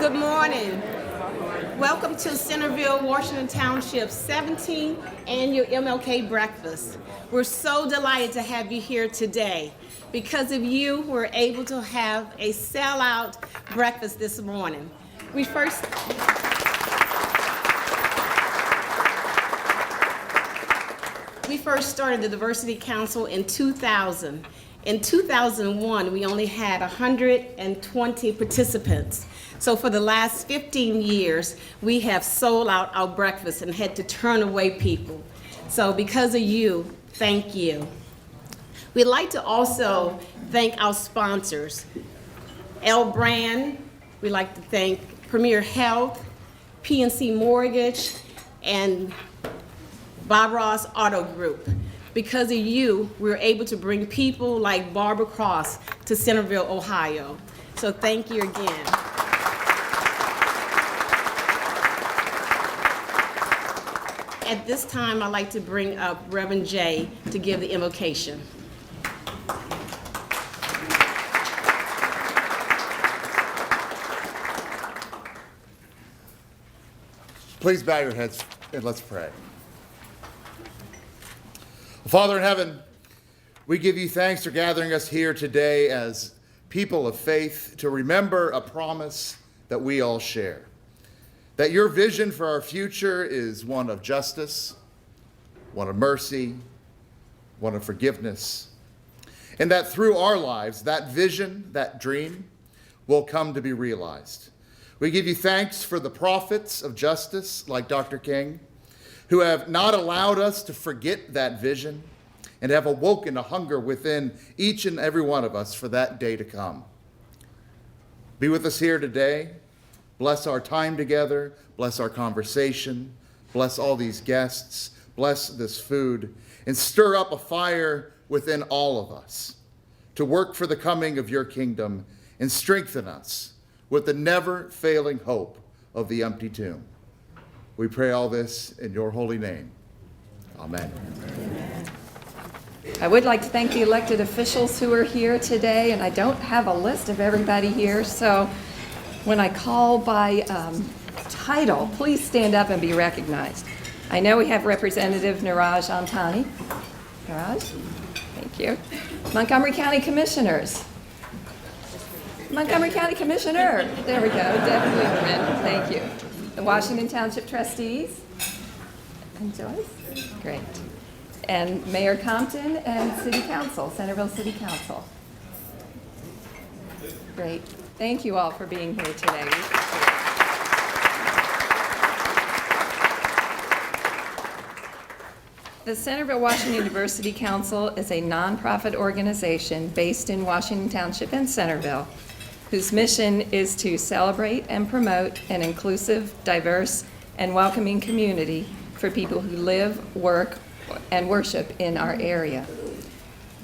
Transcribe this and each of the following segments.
Good morning. Welcome to Centerville-Washington Township's 17th annual MLK Breakfast. We're so delighted to have you here today. Because of you, we're able to have a sellout breakfast this morning. We first started the Diversity Council in 2000. In 2001, we only had 120 participants. So for the last 15 years, we have sold out our breakfast and had to turn away people. So because of you, thank you. We'd like to also thank our sponsors. L Brand, we'd like to thank Premier Health, PNC Mortgage, and Bob Ross Auto Group. Because of you, we're able to bring people like Barbara Cross to Centerville, Ohio. So thank you again. At this time, I'd like to bring up Reverend Jay to give the invocation. Please bow your heads and let's pray. Father in heaven, we give you thanks for gathering us here today as people of faith to remember a promise that we all share. That your vision for our future is one of justice, one of mercy, one of forgiveness. And that through our lives, that vision, that dream, will come to be realized. We give you thanks for the prophets of justice, like Dr. King, who have not allowed us to forget that vision and have awoken a hunger within each and every one of us for that day to come. Be with us here today. Bless our time together. Bless our conversation. Bless all these guests. Bless this food. And stir up a fire within all of us to work for the coming of your kingdom and strengthen us with the never-failing hope of the empty tomb. We pray all this in your holy name. Amen. I would like to thank the elected officials who are here today, and I don't have a list of everybody here, so when I call by title, please stand up and be recognized. I know we have Representative Niraj Antani. Niraj, thank you. Montgomery County Commissioners. Montgomery County Commissioner, there we go, Deb Lukeman, thank you. The Washington Township Trustees, and Joyce, great. And Mayor Compton and City Council, Centerville City Council. Great, thank you all for being here today. The Centerville-Washington Diversity Council is a nonprofit organization based in Washington Township and Centerville, whose mission is to celebrate and promote an inclusive, diverse, and welcoming community for people who live, work, and worship in our area.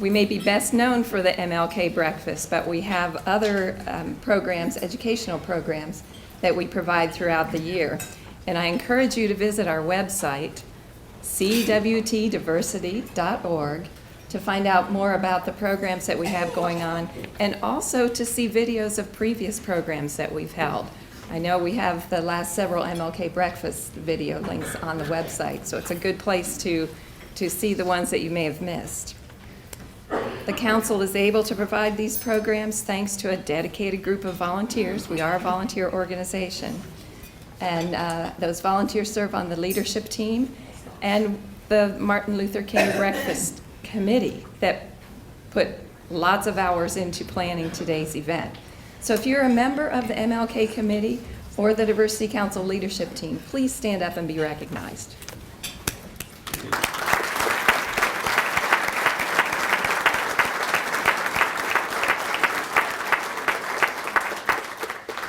We may be best known for the MLK Breakfast, but we have other programs, educational programs, that we provide throughout the year. And I encourage you to visit our website, cwtdiversity.org, to find out more about the programs that we have going on, and also to see videos of previous programs that we've held. I know we have the last several MLK Breakfast video links on the website, so it's a good place to see the ones that you may have missed. The council is able to provide these programs thanks to a dedicated group of volunteers. We are a volunteer organization, and those volunteers serve on the leadership team and the Martin Luther King Breakfast Committee that put lots of hours into planning today's event. So if you're a member of the MLK Committee or the Diversity Council leadership team, please stand up and be recognized.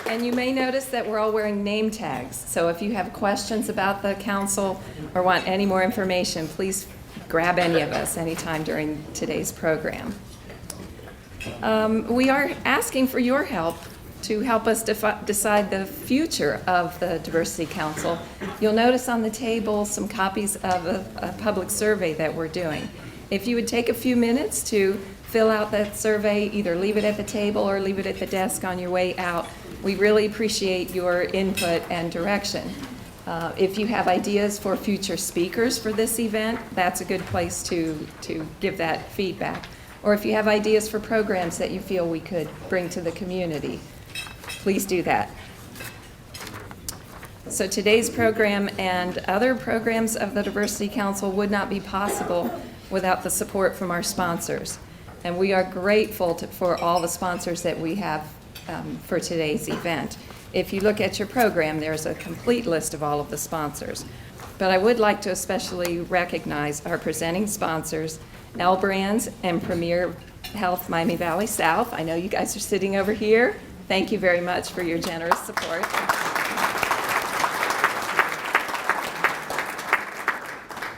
And you may notice that we're all wearing name tags. So if you have questions about the council or want any more information, please grab any of us anytime during today's program. We are asking for your help to help us decide the future of the Diversity Council. You'll notice on the table some copies of a public survey that we're doing. If you would take a few minutes to fill out that survey, either leave it at the table or leave it at the desk on your way out, We really appreciate your input and direction. If you have ideas for future speakers for this event, that's a good place to give that feedback. Or if you have ideas for programs that you feel we could bring to the community, please do that. So today's program and other programs of the Diversity Council would not be possible without the support from our sponsors. And we are grateful for all the sponsors that we have for today's event. If you look at your program, there's a complete list of all of the sponsors. But I would like to especially recognize our presenting sponsors, L Brands and Premier Health Miami Valley South. I know you guys are sitting over here. Thank you very much for your generous support.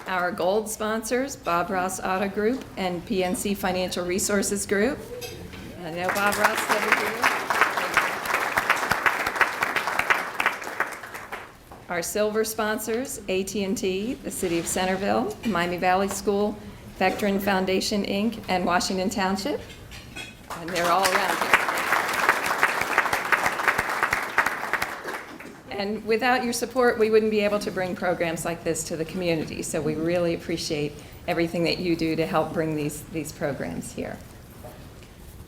Our gold sponsors, Bob Ross Auto Group and PNC Financial Resources Group. I know Bob Ross is over here. Our silver sponsors, AT&T, the City of Centerville, Miami Valley School, Vectran Foundation, Inc., and Washington Township. And they're all around here. And without your support, we wouldn't be able to bring programs like this to the community. So we really appreciate everything that you do to help bring these programs here.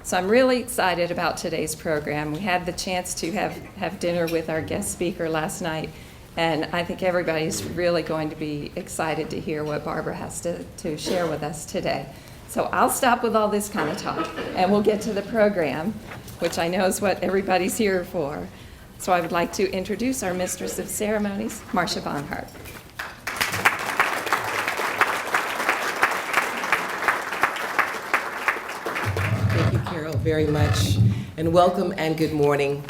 So I'm really excited about today's program. We had the chance to have dinner with our guest speaker last night, and I think everybody's really going to be excited to hear what Barbara has to share with us today. So I'll stop with all this kind of talk, and we'll get to the program, which I know is what everybody's here for. So I would like to introduce our Mistress of Ceremonies, Marcia Bonhart. Thank you, Carol, very much. And welcome and good morning.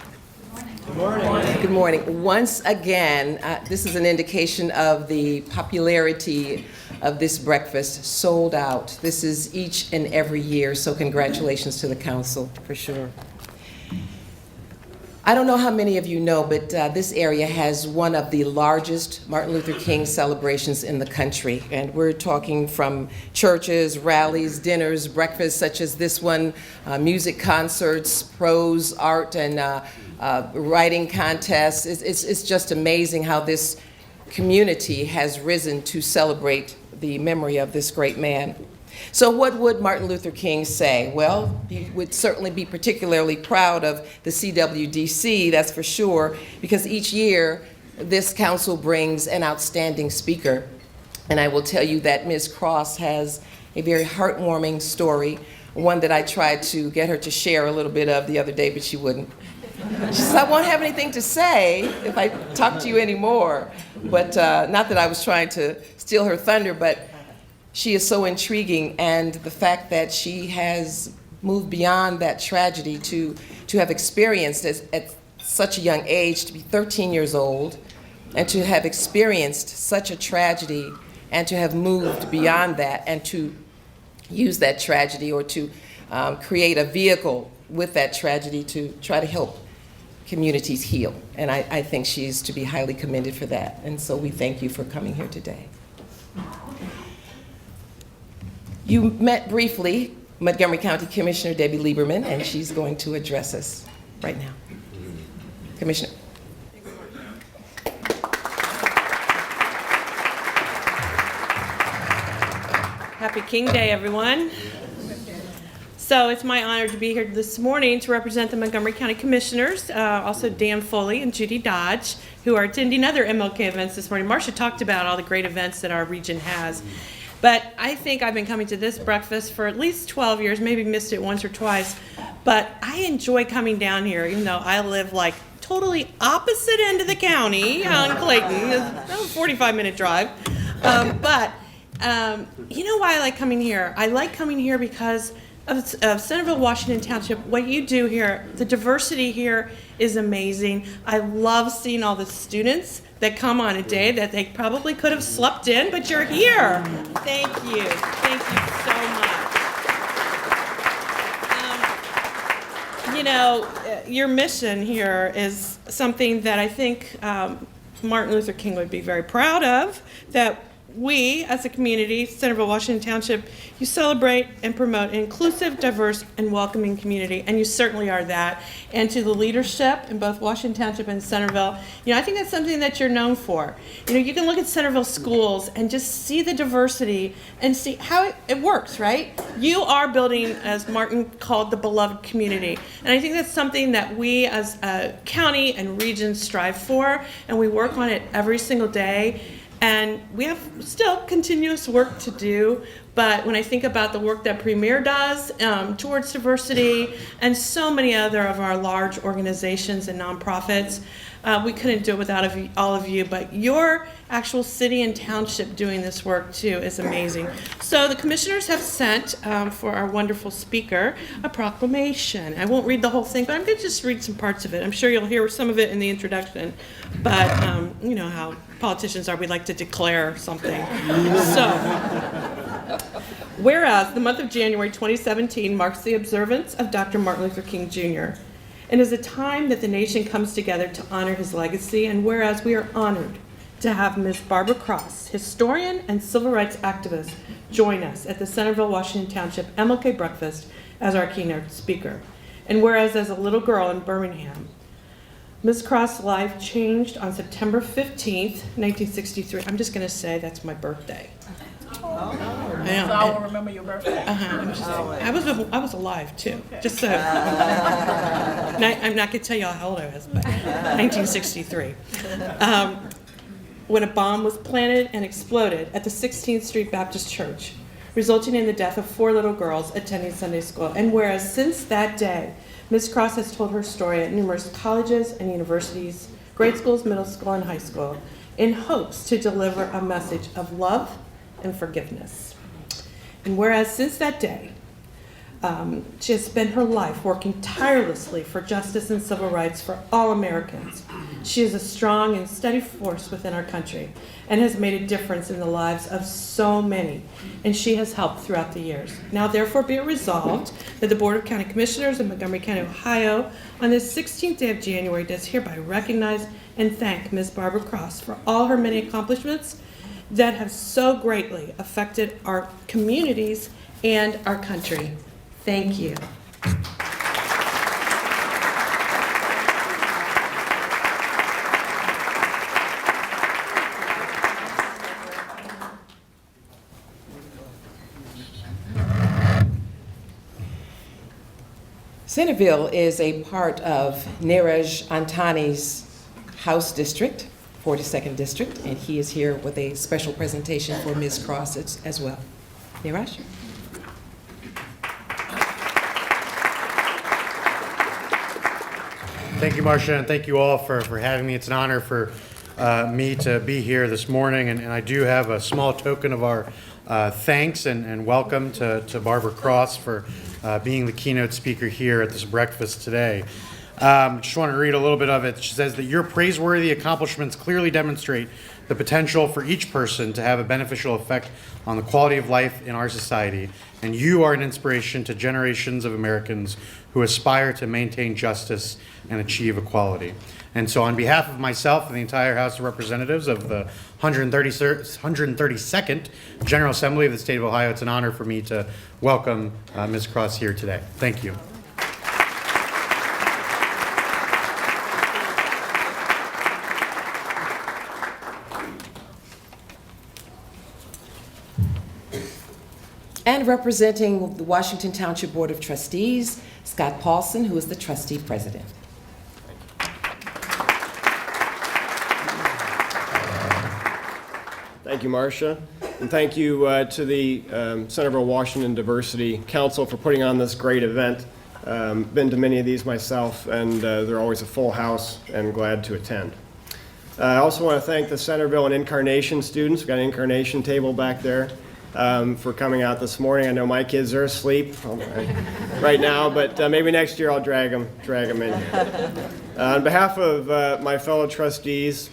Good morning. Good morning. Once again, this is an indication of the popularity of this breakfast, sold out. This is each and every year, so congratulations to the council, for sure. I don't know how many of you know, but this area has one of the largest Martin Luther King celebrations in the country. And we're talking from churches, rallies, dinners, breakfasts such as this one, music concerts, prose, art, and writing contests. It's just amazing how this community has risen to celebrate the memory of this great man. So what would Martin Luther King say? Well, he would certainly be particularly proud of the CWDC, that's for sure, because each year this council brings an outstanding speaker. And I will tell you that Ms. Cross has a very heartwarming story, one that I tried to get her to share a little bit of the other day, but she wouldn't. She says, I won't have anything to say if I talk to you anymore. But not that I was trying to steal her thunder, but she is so intriguing, and the fact that she has moved beyond that tragedy to have experienced at such a young age, to be 13 years old, and to have experienced such a tragedy, and to have moved beyond that, and to use that tragedy or to create a vehicle with that tragedy to try to help communities heal. And I think she's to be highly commended for that. And so we thank you for coming here today. You met briefly Montgomery County Commissioner Debbie Lieberman, and she's going to address us right now. Commissioner. Happy King Day, everyone. So it's my honor to be here this morning to represent the Montgomery County Commissioners, also Dan Foley and Judy Dodge, who are attending other MLK events this morning. Marcia talked about all the great events that our region has. But I think I've been coming to this breakfast for at least 12 years, maybe missed it once or twice. But I enjoy coming down here, even though I live like totally opposite end of the county on Clayton. It's a 45-minute drive. You know why I like coming here? I like coming here because of Centerville-Washington Township. What you do here, the diversity here is amazing. I love seeing all the students that come on a day that they probably could have slept in, but you're here. Thank you. Thank you so much. You know, your mission here is something that I think Martin Luther King would be very proud of, that we, as a community, Centerville-Washington Township, you celebrate and promote an inclusive, diverse, and welcoming community, and you certainly are that. And to the leadership in both Washington Township and Centerville, I think that's something that you're known for. You can look at Centerville schools and just see the diversity and see how it works, right? You are building, as Martin called, the beloved community. And I think that's something that we as a county and region strive for, and we work on it every single day. And we have still continuous work to do, but when I think about the work that Premier does towards diversity and so many other of our large organizations and nonprofits, we couldn't do it without all of you, but your actual city and township doing this work too is amazing. So the commissioners have sent, for our wonderful speaker, a proclamation. I won't read the whole thing, but I'm going to just read some parts of it. I'm sure you'll hear some of it in the introduction, but you know how politicians are, we like to declare something. So, whereas the month of January 2017 marks the observance of Dr. Martin Luther King Jr., and is a time that the nation comes together to honor his legacy, and whereas we are honored to have Ms. Barbara Cross, historian and civil rights activist, join us at the Centerville-Washington Township MLK Breakfast as our keynote speaker. And whereas as a little girl in Birmingham, Ms. Cross' life changed on September 15th, 1963. I'm just going to say that's my birthday. Yeah. So I will remember your birthday. I was alive too. Just so. I'm not going to tell you how old I was, but 1963. When a bomb was planted and exploded at the 16th Street Baptist Church, resulting in the death of 4 little girls attending Sunday school. And whereas since that day, Ms. Cross has told her story at numerous colleges and universities, grade schools, middle school, and high school, in hopes to deliver a message of love and forgiveness. And whereas since that day, she has spent her life working tirelessly for justice and civil rights for all Americans. She is a strong and steady force within our country and has made a difference in the lives of so many, and she has helped throughout the years. Now therefore be it resolved that the Board of County Commissioners of Montgomery County, Ohio, on this 16th day of January does hereby recognize and thank Ms. Barbara Cross for all her many accomplishments that have so greatly affected our communities and our country. Thank you. Centerville is a part of Neeraj Antani's House District, 42nd District, and he is here with a special presentation for Ms. Cross as well. Neeraj? Thank you, Marcia, and thank you all for having me. It's an honor for me to be here this morning, and I do have a small token of our thanks and welcome to Barbara Cross for being the keynote speaker here at this breakfast today. Just want to read a little bit of it. She says that your praiseworthy accomplishments clearly demonstrate the potential for each person to have a beneficial effect on the quality of life in our society, and you are an inspiration to generations of Americans who aspire to maintain justice and achieve equality. And so on behalf of myself and the entire House of Representatives of the 132nd General Assembly of the State of Ohio, it's an honor for me to welcome Ms. Cross here today. Thank you. And representing the Washington Township Board of Trustees, Scott Paulson, who is the trustee president. Thank you, Marcia. And thank you to the Centerville-Washington Diversity Council for putting on this great event. Been to many of these myself, and they're always a full house, and glad to attend. I also want to thank the Centerville and Incarnation students. We've got an Incarnation table back there. For coming out this morning. I know my kids are asleep right now, but maybe next year I'll drag them in here. On behalf of my fellow trustees,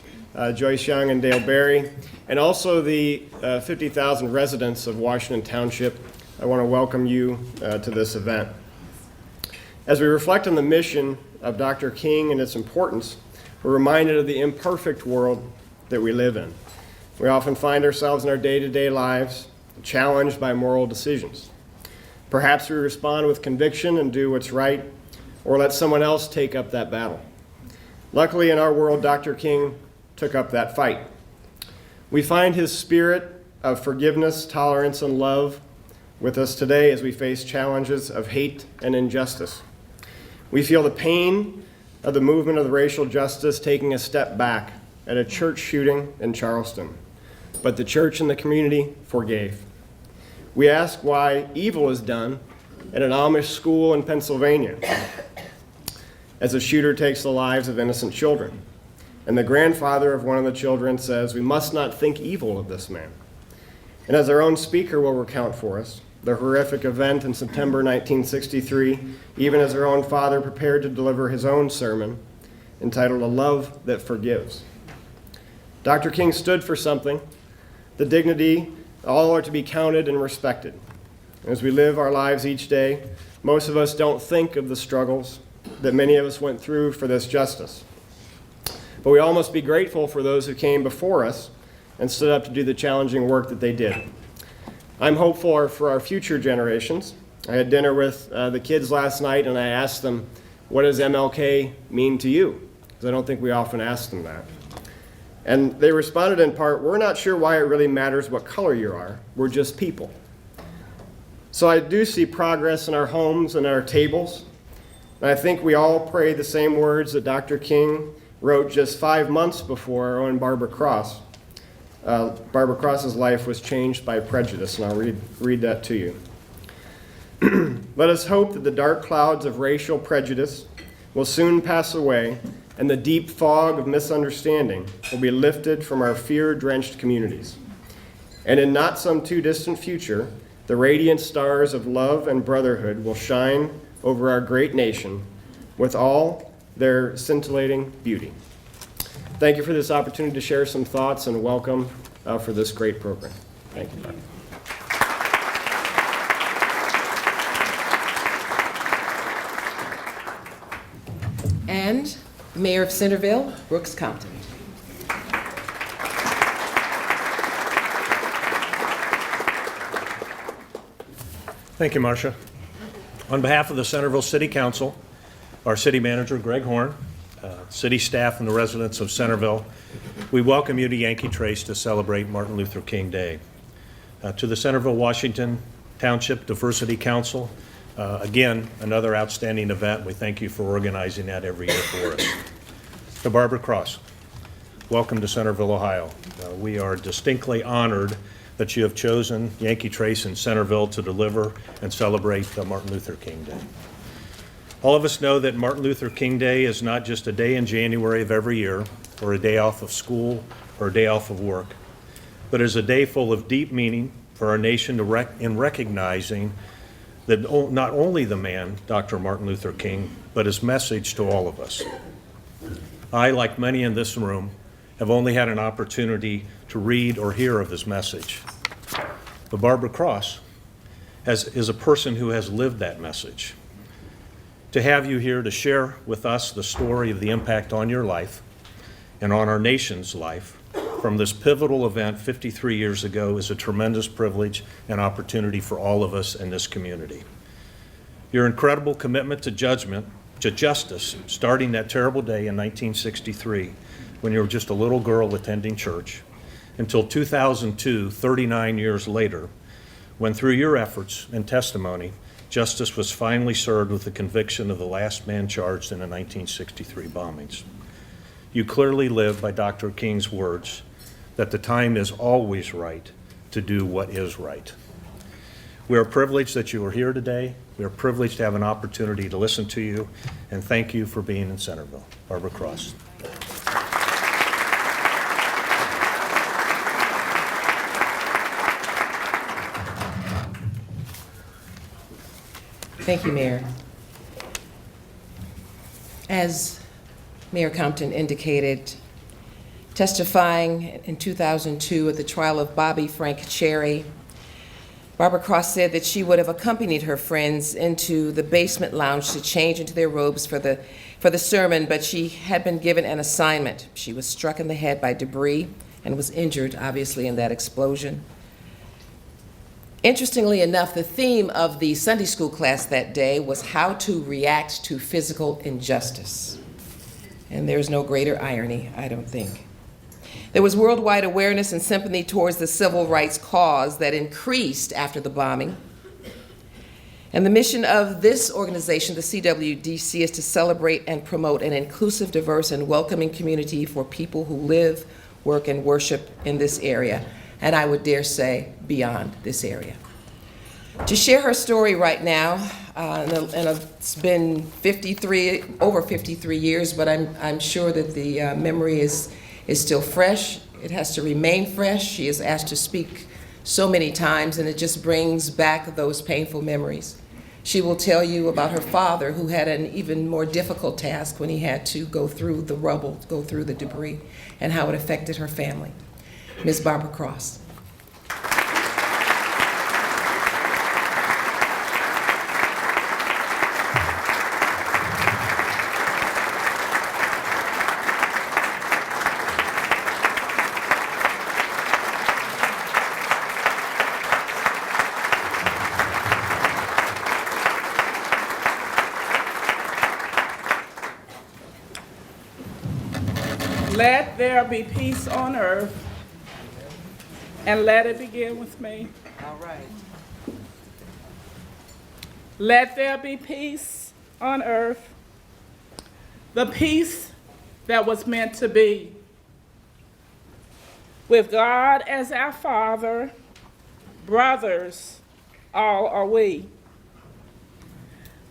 Joyce Young and Dale Berry, and also the 50,000 residents of Washington Township, I want to welcome you to this event. As we reflect on the mission of Dr. King and its importance, we're reminded of the imperfect world that we live in. We often find ourselves in our day-to-day lives challenged by moral decisions. Perhaps we respond with conviction and do what's right, or let someone else take up that battle. Luckily, in our world, Dr. King took up that fight. We find his spirit of forgiveness, tolerance, and love with us today as we face challenges of hate and injustice. We feel the pain of the movement of the racial justice taking a step back at a church shooting in Charleston, but the church and the community forgave. We ask why evil is done at an Amish school in Pennsylvania as a shooter takes the lives of innocent children. And the grandfather of one of the children says, "We must not think evil of this man." And as our own speaker will recount for us, the horrific event in September 1963, even as our own father prepared to deliver his own sermon entitled "A Love That Forgives." Dr. King stood for something, the dignity, all are to be counted and respected. As we live our lives each day, most of us don't think of the struggles that many of us went through for this justice. But we all must be grateful for those who came before us and stood up to do the challenging work that they did. I'm hopeful for our future generations. I had dinner with the kids last night, and I asked them, "What does MLK mean to you?" Because I don't think we often ask them that. And they responded in part, "We're not sure why it really matters what color you are. We're just people." So I do see progress in our homes and our tables. And I think we all pray the same words that Dr. King wrote just 5 months before our own Barbara Cross. Barbara Cross's life was changed by prejudice, and I'll read that to you. "Let us hope that the dark clouds of racial prejudice will soon pass away, and the deep fog of misunderstanding will be lifted from our fear-drenched communities. And in not some too distant future, the radiant stars of love and brotherhood will shine over our great nation with all their scintillating beauty." Thank you for this opportunity to share some thoughts, and welcome for this great program. Thank you. And Mayor of Centerville, Brooks Compton. Thank you, Marcia. On behalf of the Centerville City Council, our city manager, Greg Horn, city staff, and the residents of Centerville, we welcome you to Yankee Trace to celebrate Martin Luther King Day. To the Centerville-Washington Township Diversity Council, again, another outstanding event. We thank you for organizing that every year for us. To Barbara Cross, welcome to Centerville, Ohio. We are distinctly honored that you have chosen Yankee Trace in Centerville to deliver and celebrate Martin Luther King Day. All of us know that Martin Luther King Day is not just a day in January of every year, or a day off of school, or a day off of work, but is a day full of deep meaning for our nation in recognizing that not only the man, Dr. Martin Luther King, but his message to all of us. I, like many in this room, have only had an opportunity to read or hear of his message. But Barbara Cross is a person who has lived that message. To have you here to share with us the story of the impact on your life and on our nation's life from this pivotal event 53 years ago is a tremendous privilege and opportunity for all of us in this community. Your incredible commitment to justice, starting that terrible day in 1963 when you were just a little girl attending church, until 2002, 39 years later, when through your efforts and testimony, justice was finally served with the conviction of the last man charged in the 1963 bombings. You clearly live by Dr. King's words that the time is always right to do what is right. We are privileged that you are here today. We are privileged to have an opportunity to listen to you, and thank you for being in Centerville. Barbara Cross. Thank you, Mayor. As Mayor Compton indicated, testifying in 2002 at the trial of Bobby Frank Cherry, Barbara Cross said that she would have accompanied her friends into the basement lounge to change into their robes for the sermon, but she had been given an assignment. She was struck in the head by debris and was injured, obviously, in that explosion. Interestingly enough, the theme of the Sunday school class that day was how to react to physical injustice. And there's no greater irony, I don't think. There was worldwide awareness and sympathy towards the civil rights cause that increased after the bombing. And the mission of this organization, the CWDC, is to celebrate and promote an inclusive, diverse, and welcoming community for people who live, work, and worship in this area, and I would dare say beyond this area. To share her story right now, and it's been over 53 years, but I'm sure that the memory is still fresh. It has to remain fresh. She is asked to speak so many times, and it just brings back those painful memories. She will tell you about her father, who had an even more difficult task when he had to go through the rubble, go through the debris, and how it affected her family. Ms. Barbara Cross. Let there be peace on earth, and let it begin with me. All right. Let there be peace on earth, the peace that was meant to be. With God as our Father, brothers, all are we.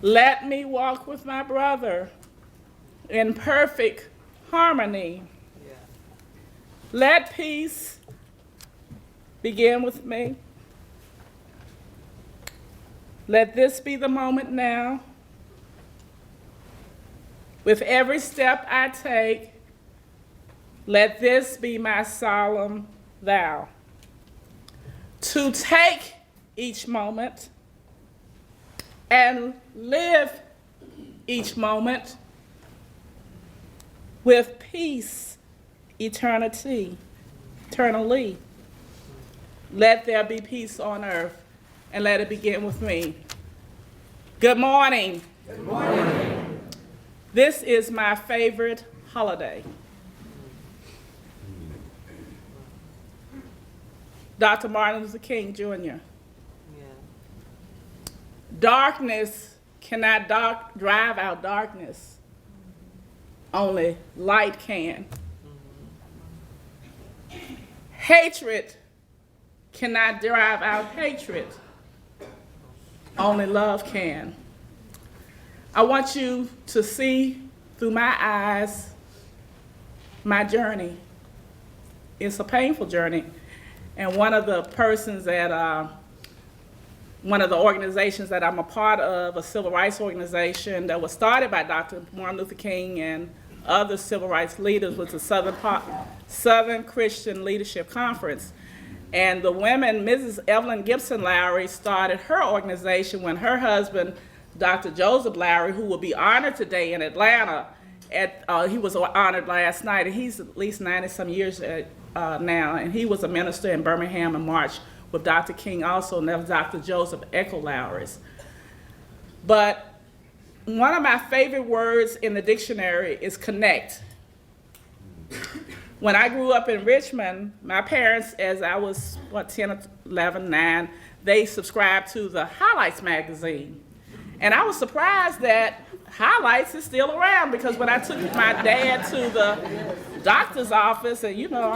Let me walk with my brother in perfect harmony. Let peace begin with me. Let this be the moment now. With every step I take, let this be my solemn vow. To take each moment and live each moment with peace, eternally. Let there be peace on earth, and let it begin with me. Good morning. Good morning. This is my favorite holiday. Dr. Martin Luther King, Jr. Yeah. Darkness cannot drive out darkness. Only light can. Hatred cannot drive out hatred. Only love can. I want you to see through my eyes my journey. It's a painful journey. And one of the persons at one of the organizations that I'm a part of, a civil rights organization that was started by Dr. Martin Luther King and other civil rights leaders, was the Southern Christian Leadership Conference. And the women, Mrs. Evelyn Gibson Lowry, started her organization when her husband, Dr. Joseph Lowry, who will be honored today in Atlanta, he was honored last night, and he's at least 90-some years now, and he was a minister in Birmingham and marched with Dr. King also, and that was Dr. Joseph Echo Lowry's. But one of my favorite words in the dictionary is connect. When I grew up in Richmond, my parents, as I was, 10 or 11, 9, they subscribed to the Highlights magazine. And I was surprised that Highlights is still around, because when I took my dad to the doctor's office, and you know,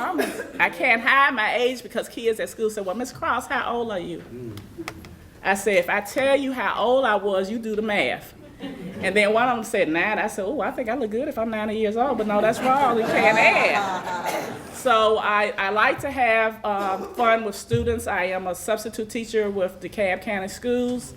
I can't hide my age because kids at school said, well, Miss Cross, how old are you? I said, if I tell you how old I was, you do the math. And then one of them said 9. I said, oh, I think I look good if I'm 90 years old, but no, that's wrong, you can't add. So I like to have fun with students. I am a substitute teacher with DeKalb County Schools.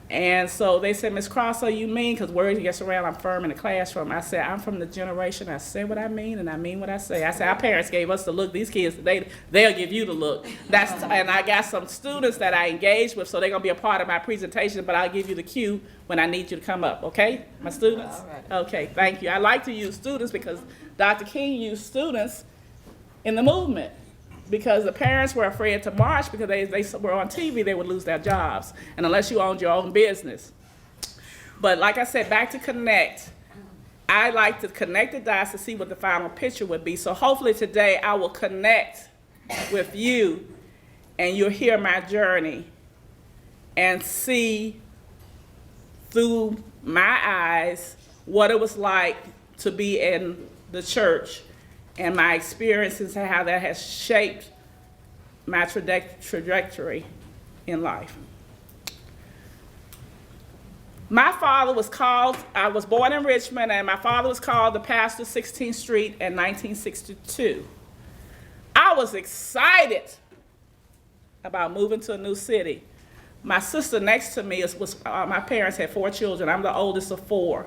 And so they said, Ms. Cross, are you mean? Because word gets around, I'm firm in the classroom. I said, I'm from the generation, I say what I mean, and I mean what I say. I said, our parents gave us the look. These kids, they'll give you the look. And I got some students that I engaged with, so they're going to be a part of my presentation, but I'll give you the cue when I need you to come up, okay? My students? All right. Okay, thank you. I like to use students because Dr. King used students in the movement because the parents were afraid to march because they were on TV, they would lose their jobs, and unless you owned your own business. But like I said, back to connect. I like to connect the dots to see what the final picture would be. So hopefully today I will connect with you and you'll hear my journey and see through my eyes what it was like to be in the church and my experiences and how that has shaped my trajectory in life. My father was called, I was born in Richmond, and my father was called the pastor of 16th Street in 1962. I was excited about moving to a new city. My sister next to me my parents had 4 children. I'm the oldest of 4.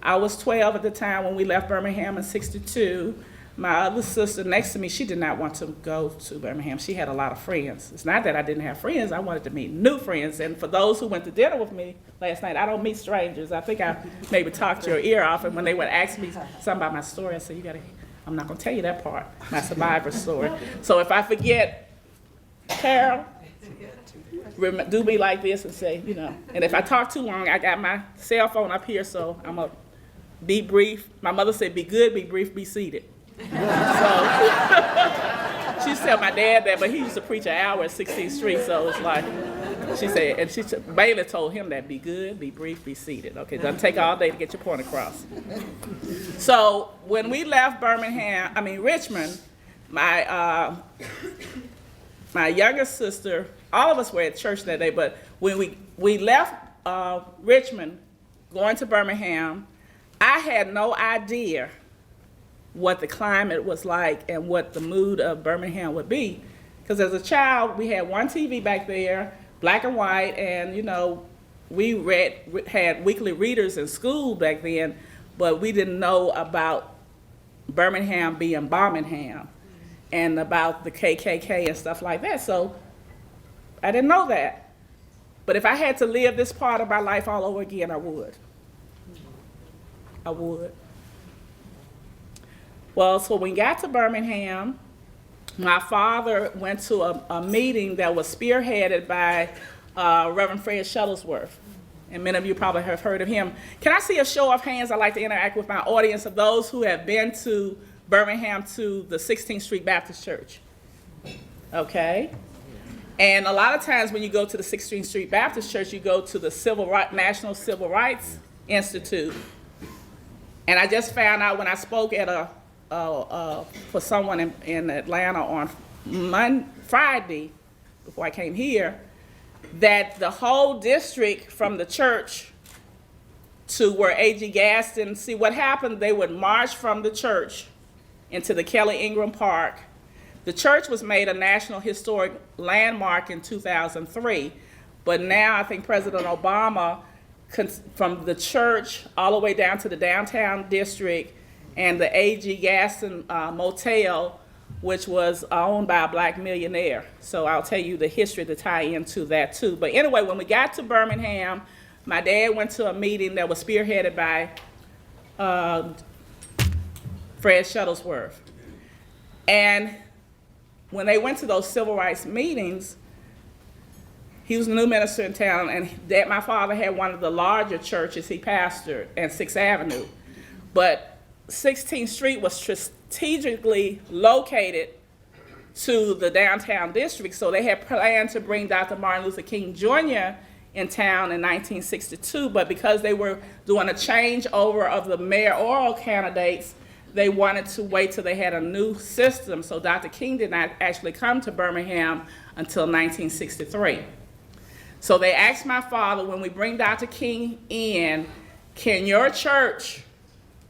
I was 12 at the time when we left Birmingham in 62. My other sister next to me, she did not want to go to Birmingham. She had a lot of friends. It's not that I didn't have friends. I wanted to meet new friends. And for those who went to dinner with me last night, I don't meet strangers. I think I maybe talked your ear off. And when they would ask me something about my story, I said, I'm not going to tell you that part, my survivor story. So if I forget, Carol, do me like this and say, And if I talk too long, I got my cell phone up here, so I'm going to be brief. My mother said, be good, be brief, be seated. So she used to tell my dad that, but he used to preach an hour at 16th Street, so it's like, she said, and Bailey told him that, be good, be brief, be seated. Okay, it doesn't take all day to get your point across. So when we left Richmond, my younger sister, all of us were at church that day, but when we left Richmond, going to Birmingham, I had no idea what the climate was like and what the mood of Birmingham would be. Because as a child, we had one TV back there, black and white, and we had weekly readers in school back then, but we didn't know about Birmingham being Birmingham and about the KKK and stuff like that. So I didn't know that. But if I had to live this part of my life all over again, I would. I would. Well, so when we got to Birmingham, my father went to a meeting that was spearheaded by Reverend Fred Shuttlesworth. And many of you probably have heard of him. Can I see a show of hands? I'd like to interact with my audience of those who have been to Birmingham to the 16th Street Baptist Church. Okay. And a lot of times when you go to the 16th Street Baptist Church, you go to the National Civil Rights Institute. And I just found out when I spoke at for someone in Atlanta on Friday, before I came here, that the whole district from the church to where A.G. Gaston, see what happened, they would march from the church into the Kelly Ingram Park. The church was made a National Historic Landmark in 2003, but now I think President Obama, from the church all the way down to the downtown district and the A.G. Gaston Motel, which was owned by a black millionaire. So I'll tell you the history to tie into that too. But anyway, when we got to Birmingham, my dad went to a meeting that was spearheaded by Fred Shuttlesworth. And when they went to those civil rights meetings, he was a new minister in town, and my father had one of the larger churches he pastored in 6th Avenue. But 16th Street was strategically located to the downtown district, so they had planned to bring Dr. Martin Luther King Jr. in town in 1962, but because they were doing a changeover of the mayoral candidates, they wanted to wait till they had a new system, so Dr. King did not actually come to Birmingham until 1963. So they asked my father, when we bring Dr. King in, can your church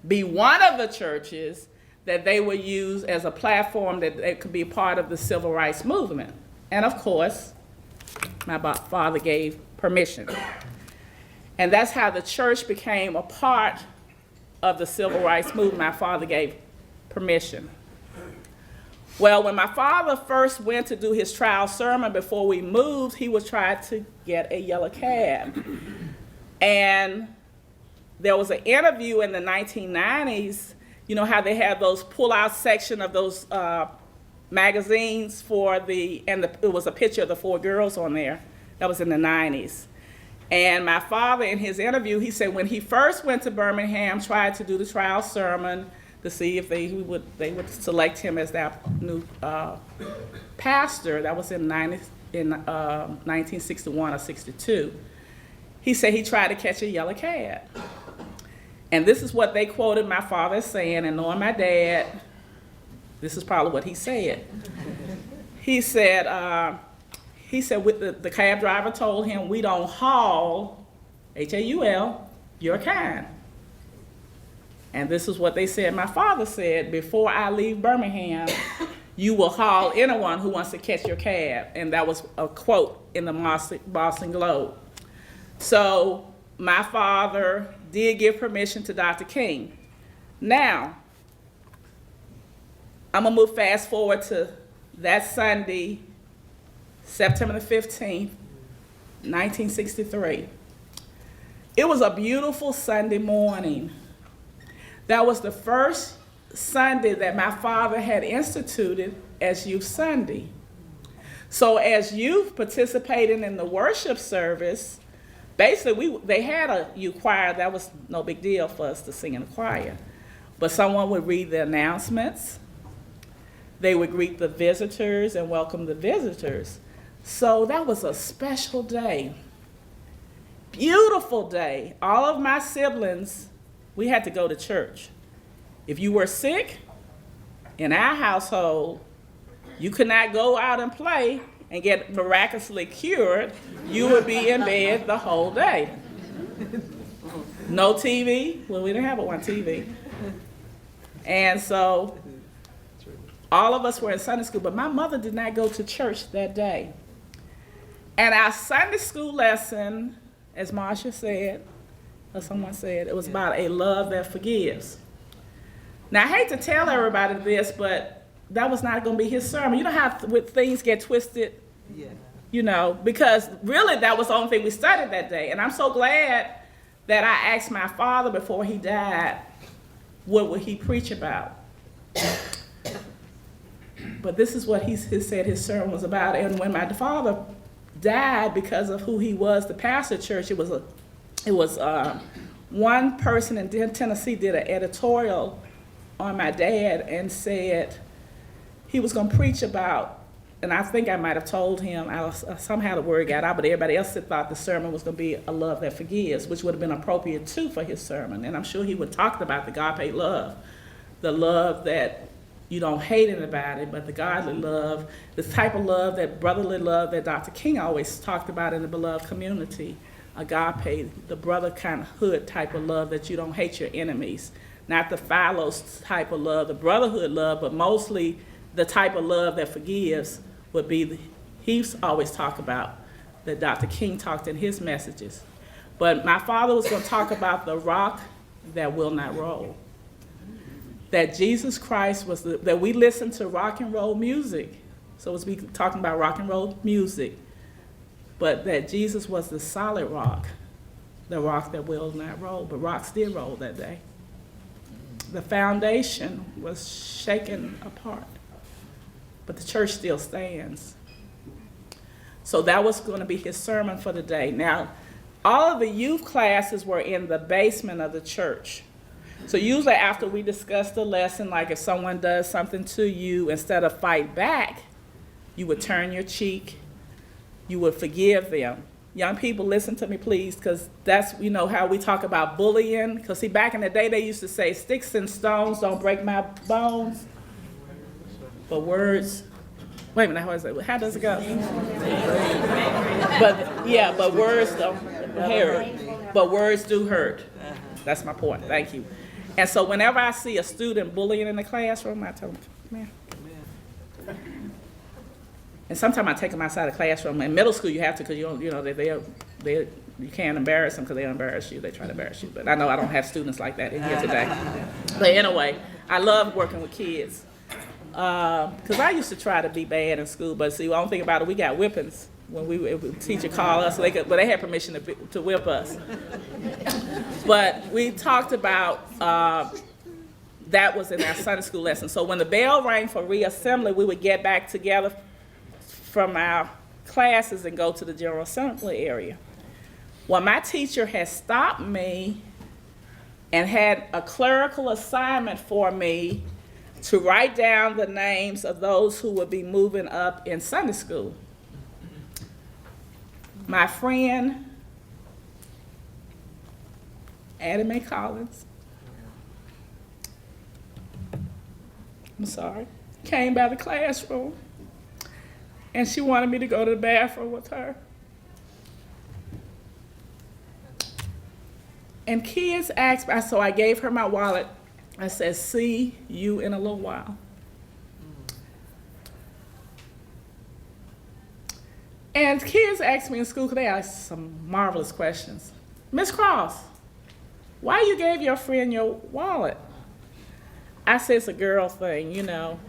be one of the churches that they would use as a platform that they could be part of the civil rights movement? And of course, my father gave permission. And that's how the church became a part of the civil rights movement. My father gave permission. Well, when my father first went to do his trial sermon before we moved, he was trying to get a yellow cab. And there was an interview in the 1990s, you know how they have those pull-out section of those magazines it was a picture of the 4 girls on there. That was in the 90s. And my father, in his interview, he said when he first went to Birmingham, tried to do the trial sermon to see if they would select him as their new pastor. That was in 1961 or 62. He said he tried to catch a yellow cab. And this is what they quoted my father as saying, and knowing my dad, this is probably what he said. He said the cab driver told him, "We don't haul, H-A-U-L, your kind." And this is what they said my father said, "Before I leave Birmingham, you will haul anyone who wants to catch your cab." And that was a quote in the Boston Globe. So my father did give permission to Dr. King. Now, I'm gonna move fast forward to that Sunday, September the 15th, 1963. It was a beautiful Sunday morning. That was the first Sunday that my father had instituted as Youth Sunday. So as youth participating in the worship service, basically they had a youth choir. That was no big deal for us to sing in the choir. But someone would read the announcements. They would greet the visitors and welcome the visitors. So that was a special day. Beautiful day. All of my siblings, we had to go to church. If you were sick in our household, you could not go out and play and get miraculously cured. You would be in bed the whole day. No TV. Well, we didn't have one TV. And so all of us were in Sunday school, but my mother did not go to church that day. And our Sunday school lesson, as Marcia said, or someone said, it was about a love that forgives. Now, I hate to tell everybody this, but that was not going to be his sermon. You know how things get twisted? Yeah. You know, because really that was the only thing we studied that day. And I'm so glad that I asked my father before he died, what would he preach about? But this is what he said his sermon was about. And when my father died because of who he was, the pastor of the church, it was one person in Tennessee did an editorial on my dad and said he was going to preach about, and I think I might have told him, somehow the word got out, but everybody else thought the sermon was going to be a love that forgives, which would have been appropriate too for his sermon. And I'm sure he would talk about the agape love, the love that you don't hate anybody, but the godly love, the type of love, that brotherly love that Dr. King always talked about in the beloved community. Agape, the brother kind of hood type of love that you don't hate your enemies. Not the Philos type of love, the brotherhood love, but mostly the type of love that forgives would be, he always talked about, that Dr. King talked in his messages. But my father was going to talk about the rock that will not roll. That Jesus Christ was, that we listen to rock and roll music. So as we talking about rock and roll music, but that Jesus was the solid rock, the rock that will not roll, but rocks did roll that day. The foundation was shaken apart, but the church still stands. So that was going to be his sermon for the day. Now, all of the youth classes were in the basement of the church. So usually after we discuss the lesson, like if someone does something to you, instead of fight back, you would turn your cheek, you would forgive them. Young people, listen to me, please, because that's, you know, how we talk about bullying. Because, see, back in the day, they used to say, sticks and stones don't break my bones, but words, wait a minute, how does it go? But words don't hurt. But words do hurt. That's my point, thank you. And so whenever I see a student bullying in the classroom, I tell them, come here. And sometimes I take them outside the classroom. In middle school, you have to, because you can't embarrass them because they'll embarrass you. They try to embarrass you. But I know I don't have students like that in here today. But anyway, I love working with kids. Because I used to try to be bad in school. But see, one thing about it, we got whippings. When the teacher called us, but they had permission to whip us. But we talked about that was in our Sunday school lesson. So when the bell rang for reassembly, we would get back together from our classes and go to the General Assembly area. Well, my teacher had stopped me and had a clerical assignment for me to write down the names of those who would be moving up in Sunday school. My friend, Addie Mae Collins, I'm sorry, came by the classroom, and she wanted me to go to the bathroom with her. And kids asked me, so I gave her my wallet. I said, see you in a little while. And kids asked me in school, because they asked some marvelous questions. Miss Cross, why you gave your friend your wallet? I said, it's a girl thing, you know.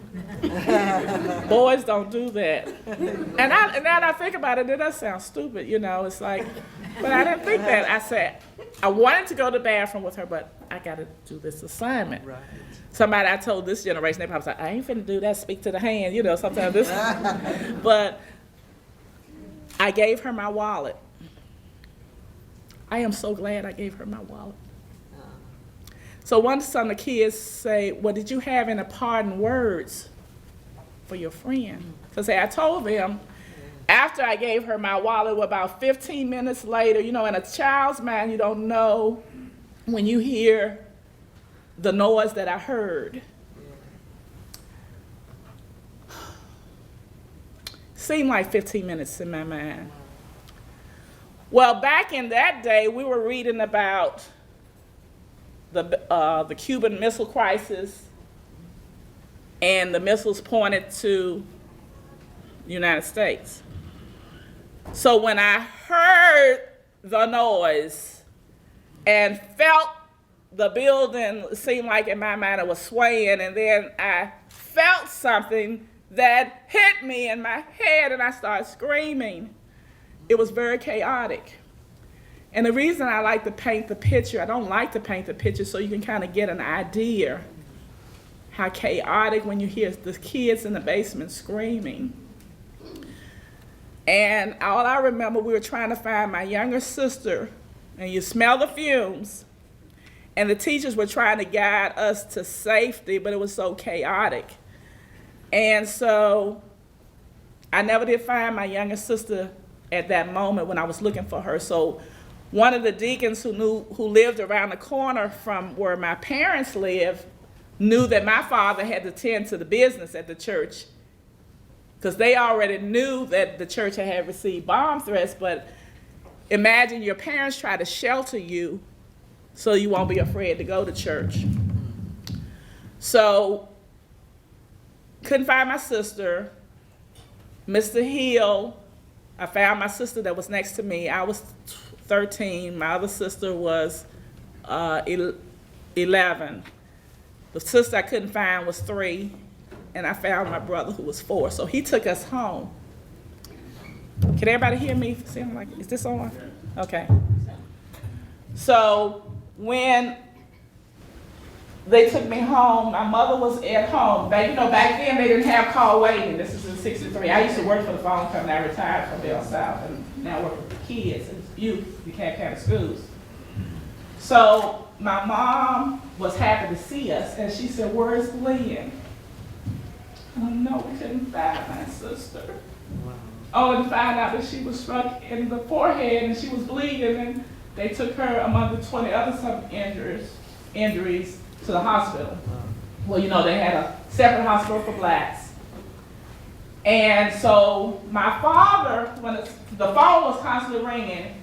Boys don't do that. And now that I think about it, it does sound stupid, you know. It's like, but I didn't think that. I said, I wanted to go to the bathroom with her, but I got to do this assignment. Right. Somebody I told this generation, they probably said, I ain't finna do that, speak to the hand, you know, sometimes this. But I gave her my wallet. I am so glad I gave her my wallet. So once some of the kids say, well, did you have any parting words for your friend? Because I told them, after I gave her my wallet, about 15 minutes later, you know, in a child's mind, you don't know when you hear the noise that I heard. Seemed like 15 minutes in my mind. Well, back in that day, we were reading about the Cuban Missile Crisis, and the missiles pointed to the United States. So when I heard the noise and felt the building, it seemed like in my mind it was swaying, and then I felt something that hit me in my head, and I started screaming. It was very chaotic. And the reason I like to paint the picture, I don't like to paint the picture so you can kind of get an idea how chaotic when you hear the kids in the basement screaming. And all I remember, we were trying to find my younger sister, and you smell the fumes, and the teachers were trying to guide us to safety, but it was so chaotic. And so I never did find my younger sister at that moment when I was looking for her. So one of the deacons who lived around the corner from where my parents lived knew that my father had to tend to the business at the church, because they already knew that the church had received bomb threats. But imagine your parents try to shelter you so you won't be afraid to go to church. So couldn't find my sister. Mr. Hill, I found my sister that was next to me. I was 13. My other sister was 11. The sister I couldn't find was 3, and I found my brother who was 4. So he took us home. Can everybody hear me? Seem like, is this on? Okay. So when they took me home, my mother was at home. Back then they didn't have call waiting. This is in '63. I used to work for the phone company. I retired from Bell South, and now I work with kids and youth, the DeKalb County schools. So my mom was happy to see us, and she said, "Where's Lynn?" No, we couldn't find my sister. Wow. Only to find out that she was struck in the forehead and she was bleeding, and they took her among the 20 other some injuries to the hospital. Well, you know, they had a separate hospital for blacks. And so my father, when the phone was constantly ringing,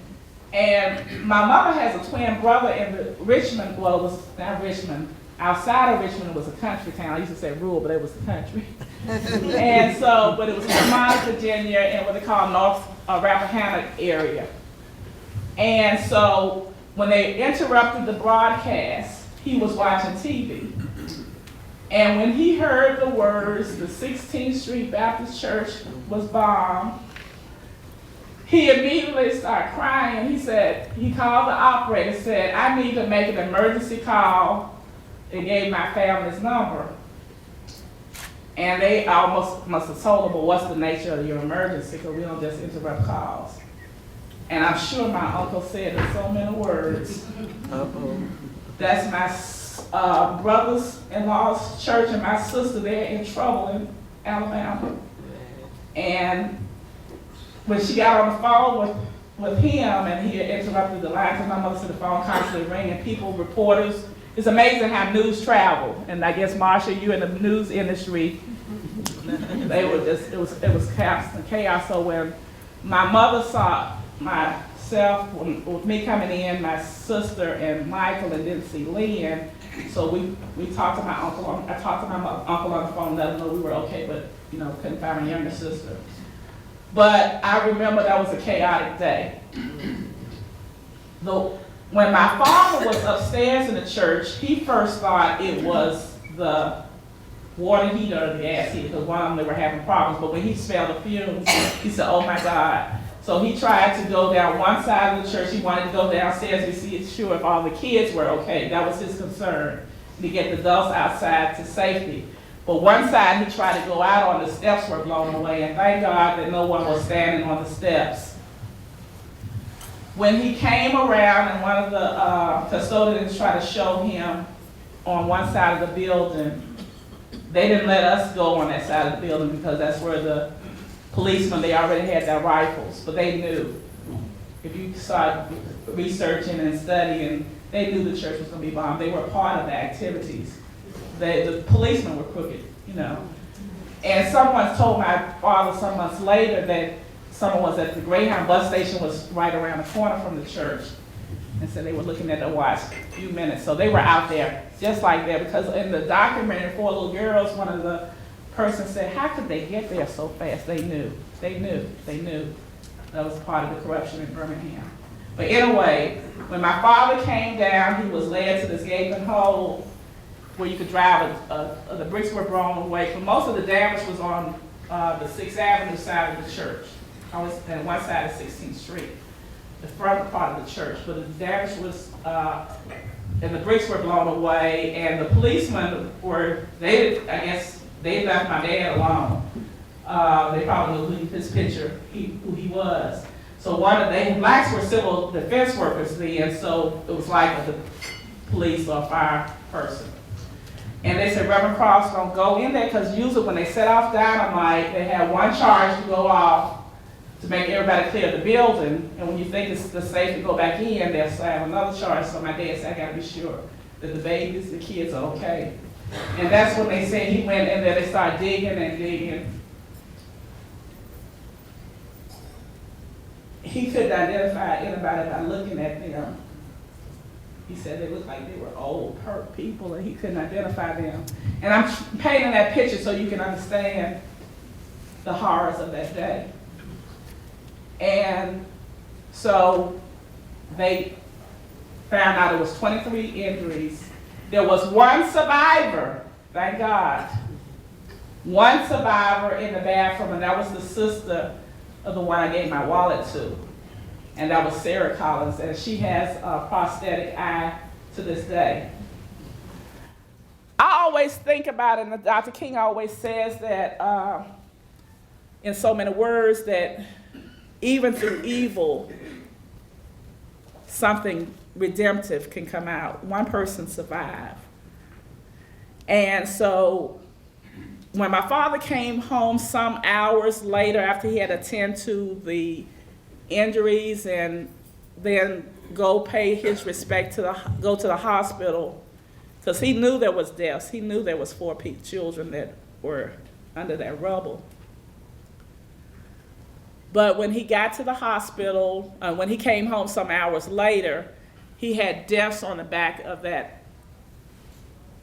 and my mother has a twin brother in the Richmond, well, it was not Richmond, outside of Richmond, it was a country town. I used to say rural, but it was the country. And so, but it was Vermont, Virginia, and what they call North Rappahannock area. And so when they interrupted the broadcast, he was watching TV. And when he heard the words, the 16th Street Baptist Church was bombed, he immediately started crying. He said, he called the operator, said, "I need to make an emergency call and gave my family's number. And they almost must have told them, well, what's the nature of your emergency? Because we don't just interrupt calls. And I'm sure my uncle said in so many words, that's my brothers-in-law's church and my sister, they're in trouble in Alabama. And when she got on the phone with him and he had interrupted the line, because my mother said the phone constantly ringing, people, reporters, it's amazing how news travel. And I guess, Marsha, you in the news industry, they were just, it was chaos. So when my mother saw myself, with me coming in, my sister and Michael, and didn't see Lynn, so we talked to my uncle. I talked to my uncle on the phone, let him know we were okay, but couldn't find my younger sister. But I remember that was a chaotic day. When my father was upstairs in the church, he first thought it was the water heater or the gas heater, because one of them, they were having problems. But when he smelled the fumes, he said, oh my God. So he tried to go down one side of the church. He wanted to go downstairs to see sure if all the kids were okay. That was his concern, to get the adults outside to safety. But one side he tried to go out on, the steps were blown away, and thank God that no one was standing on the steps. When he came around and one of the custodians tried to show him on one side of the building, they didn't let us go on that side of the building because that's where the policemen, they already had their rifles, but they knew. If you started researching and studying, they knew the church was going to be bombed. They were part of the activities. The policemen were crooked, And someone told my father some months later that someone was at the Greyhound bus station, was right around the corner from the church, and said they were looking at the watch a few minutes. So they were out there just like that, because in the documentary, 4 little girls, one of the persons said, how could they get there so fast? They knew. That was part of the corruption in Birmingham. But anyway, when my father came down, he was led to this gaping hole where you could drive, the bricks were blown away. But most of the damage was on the 6th Avenue side of the church. I was on one side of 16th Street, the front part of the church. But the damage was, and the bricks were blown away, and the policemen were, I guess they left my dad alone. They probably knew his picture, who he was. So blacks were civil defense workers then, so it was like a police or fire person. And they said, Reverend Cross, don't go in there, because usually when they set off dynamite, they have one charge to go off to make everybody clear the building. And when you think it's safe to go back in, they'll have another charge. So my dad said, I gotta be sure that the babies, the kids are okay. And that's when they said he went in there, they started digging and digging. He couldn't identify anybody by looking at them. He said they looked like they were old, hurt people, and he couldn't identify them. And I'm painting that picture so you can understand the horrors of that day. And so they found out it was 23 injuries. There was one survivor, thank God. One survivor in the bathroom, and that was the sister of the one I gave my wallet to. And that was Sarah Collins, and she has a prosthetic eye to this day. I always think about it, and Dr. King always says that in so many words, that even through evil, something redemptive can come out. One person survived. And so when my father came home some hours later after he had attended to the injuries and then go pay his respect go to the hospital, because he knew there was deaths. He knew there was 4 children that were under that rubble. But when he got to the hospital, when he came home some hours later, he had deaths on the back of that,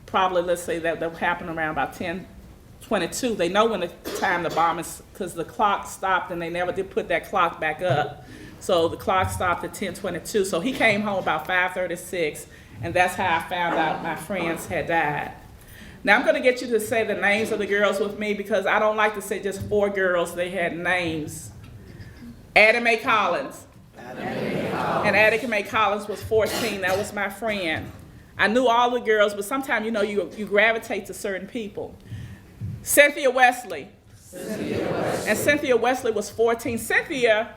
probably, let's say that happened around about 10:22. They know when the time the bomb is, because the clock stopped and they never did put that clock back up. So the clock stopped at 10:22. So he came home about 5:36, and that's how I found out my friends had died. Now I'm going to get you to say the names of the girls with me, because I don't like to say just 4 girls. They had names. Addie Mae Collins. And Addie Mae Collins was 14. That was my friend. I knew all the girls, but sometimes, you know, you gravitate to certain people. Cynthia Wesley. And Cynthia Wesley was 14. Cynthia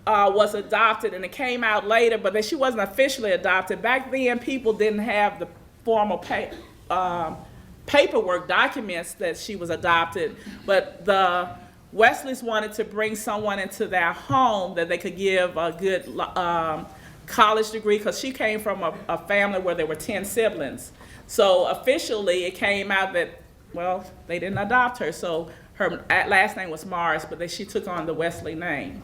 was adopted, and it came out later, but that she wasn't officially adopted. Back then, people didn't have the formal paperwork documents that she was adopted, but the Wesleys wanted to bring someone into their home that they could give a good college degree, because she came from a family where there were 10 siblings. So officially, it came out that, well, they didn't adopt her, so her last name was Morris, but then she took on the Wesley name.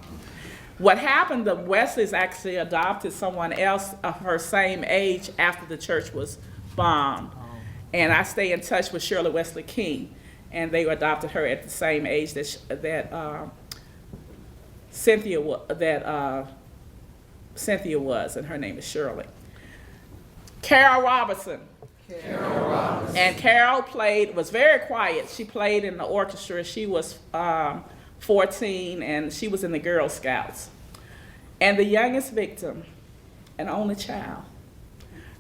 What happened, the Wesleys actually adopted someone else of her same age after the church was bombed. And I stay in touch with Shirley Wesley King, and they adopted her at the same age that Cynthia was, and her name is Shirley. Carol Robertson. And Carol was very quiet. She played in the orchestra. She was 14, and she was in the Girl Scouts. And the youngest victim, an only child.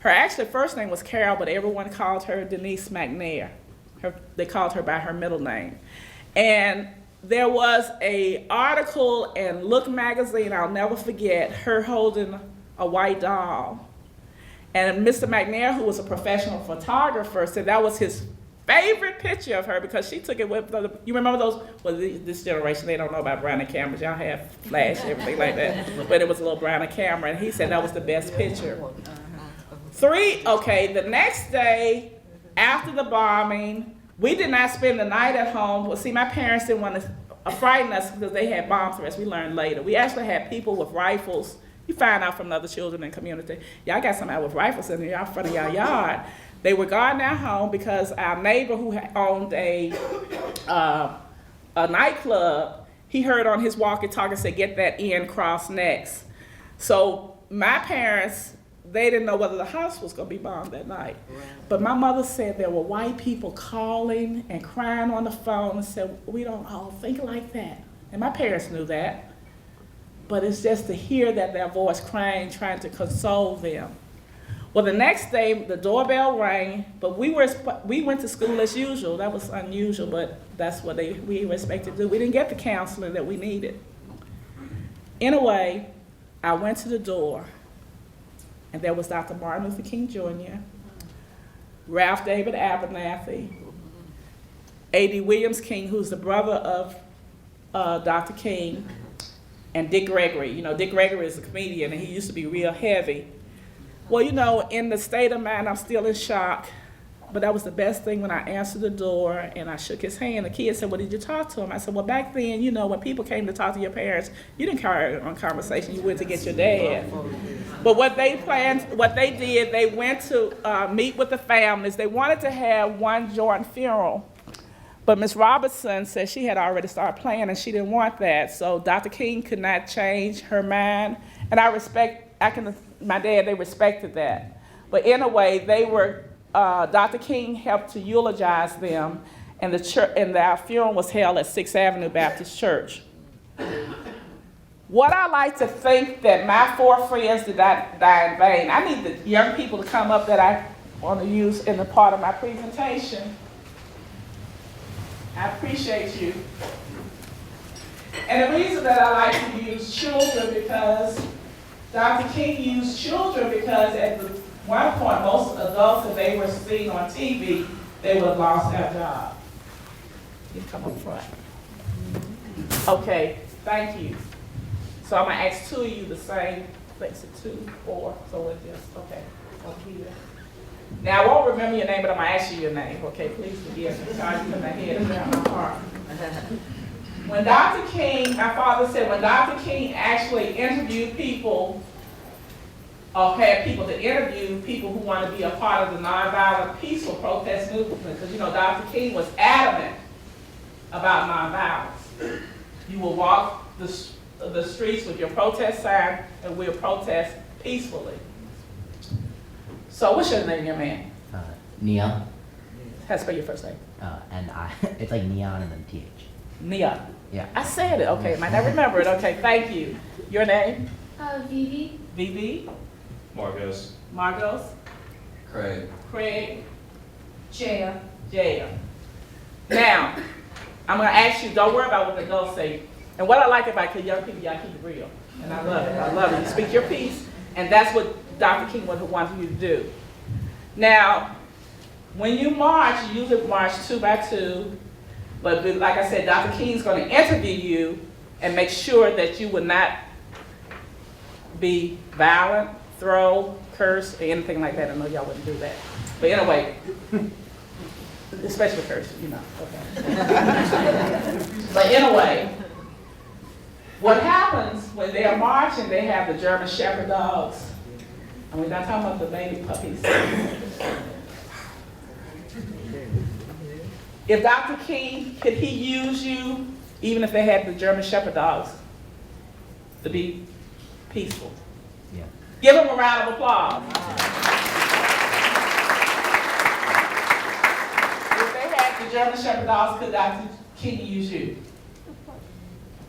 Her actually first name was Carol, but everyone called her Denise McNair. They called her by her middle name. And there was an article in Look magazine, I'll never forget, her holding a white doll. And Mr. McNair, who was a professional photographer, said that was his favorite picture of her because she took it with, you remember those, well, this generation, they don't know about Brownie cameras. Y'all have flash, everything like that. But it was a little Brownie camera, and he said that was the best picture. The next day, after the bombing, we did not spend the night at home. Well, see, my parents didn't want to frighten us because they had bomb threats. We learned later. We actually had people with rifles. You find out from the other children in the community. Y'all got somebody with rifles in front of y'all yard. They were guarding our home because our neighbor who owned a nightclub, he heard on his walkie-talkie say, "Get that in, cross next." So my parents, they didn't know whether the house was going to be bombed that night. Right. But my mother said there were white people calling and crying on the phone and said, "We don't all think like that." And my parents knew that. But it's just to hear that their voice crying, trying to console them. Well, the next day, the doorbell rang, but we went to school as usual. That was unusual, but that's what we were expected to do. We didn't get the counseling that we needed. Anyway, I went to the door, and there was Dr. Martin Luther King Jr., Ralph David Abernathy, A.D. Williams King, who's the brother of Dr. King, and Dick Gregory. You know, Dick Gregory is a comedian, and he used to be real heavy. Well, you know, in the state of mind, I'm still in shock, but that was the best thing when I answered the door and I shook his hand. The kid said, "Well, did you talk to him?" I said, "Well, back then, you know, when people came to talk to your parents, you didn't carry on conversation, you went to get your dad." But what they did, they went to meet with the families. They wanted to have one joint funeral. But Ms. Robertson said she had already started planning and she didn't want that. So Dr. King could not change her mind. And my dad, they respected that. But in a way, Dr. King helped to eulogize them, and their funeral was held at 6th Avenue Baptist Church. What I like to think that my 4 friends did not die in vain. I need the young people to come up that I want to use in the part of my presentation. I appreciate you. And the reason that I like to use children because Dr. King used children because at one point, most adults, if they were seen on TV, they would have lost their job. You come up front. Okay, thank you. So I'm going to ask 2 of you the same. Let's see, 2, 4, so it's just, okay, over here. Now, I won't remember your name, but I'm going to ask you your name. Okay, please forgive me. Sorry to my head and around my heart. When Dr. King, my father said, when Dr. King actually interviewed people, or had people to interview people who want to be a part of the nonviolent peaceful protest movement, because you know Dr. King was adamant about nonviolence. You will walk the streets with your protest sign and we'll protest peacefully. So what's your name, young man? Neon. How to spell your first name? N-I. It's like neon and then T-H. Neon. Yeah. I said it. Okay, might not remember it. Okay, thank you. Your name? Vivi. Vivi. Marcos. Marcos. Craig. Craig, Jaya. Jaya. Now, I'm gonna ask you, don't worry about what the adults say. And what I like about you young people, y'all keep it real. And I love it, I love it. You speak your piece, and that's what Dr. King wanted you to do. Now, when you march, you usually march 2 by 2, but like I said, Dr. King's gonna interview you and make sure that you will not be violent, throw, curse, or anything like that. I know y'all wouldn't do that. But anyway, especially curse, you know. Okay. But anyway, what happens when they are marching, they have the German Shepherd dogs. And we're not talking about the baby puppies. If Dr. King, could he use you, even if they had the German Shepherd dogs, to be peaceful? Yeah. Give him a round of applause. If they had the German Shepherd dogs, could Dr. King use you?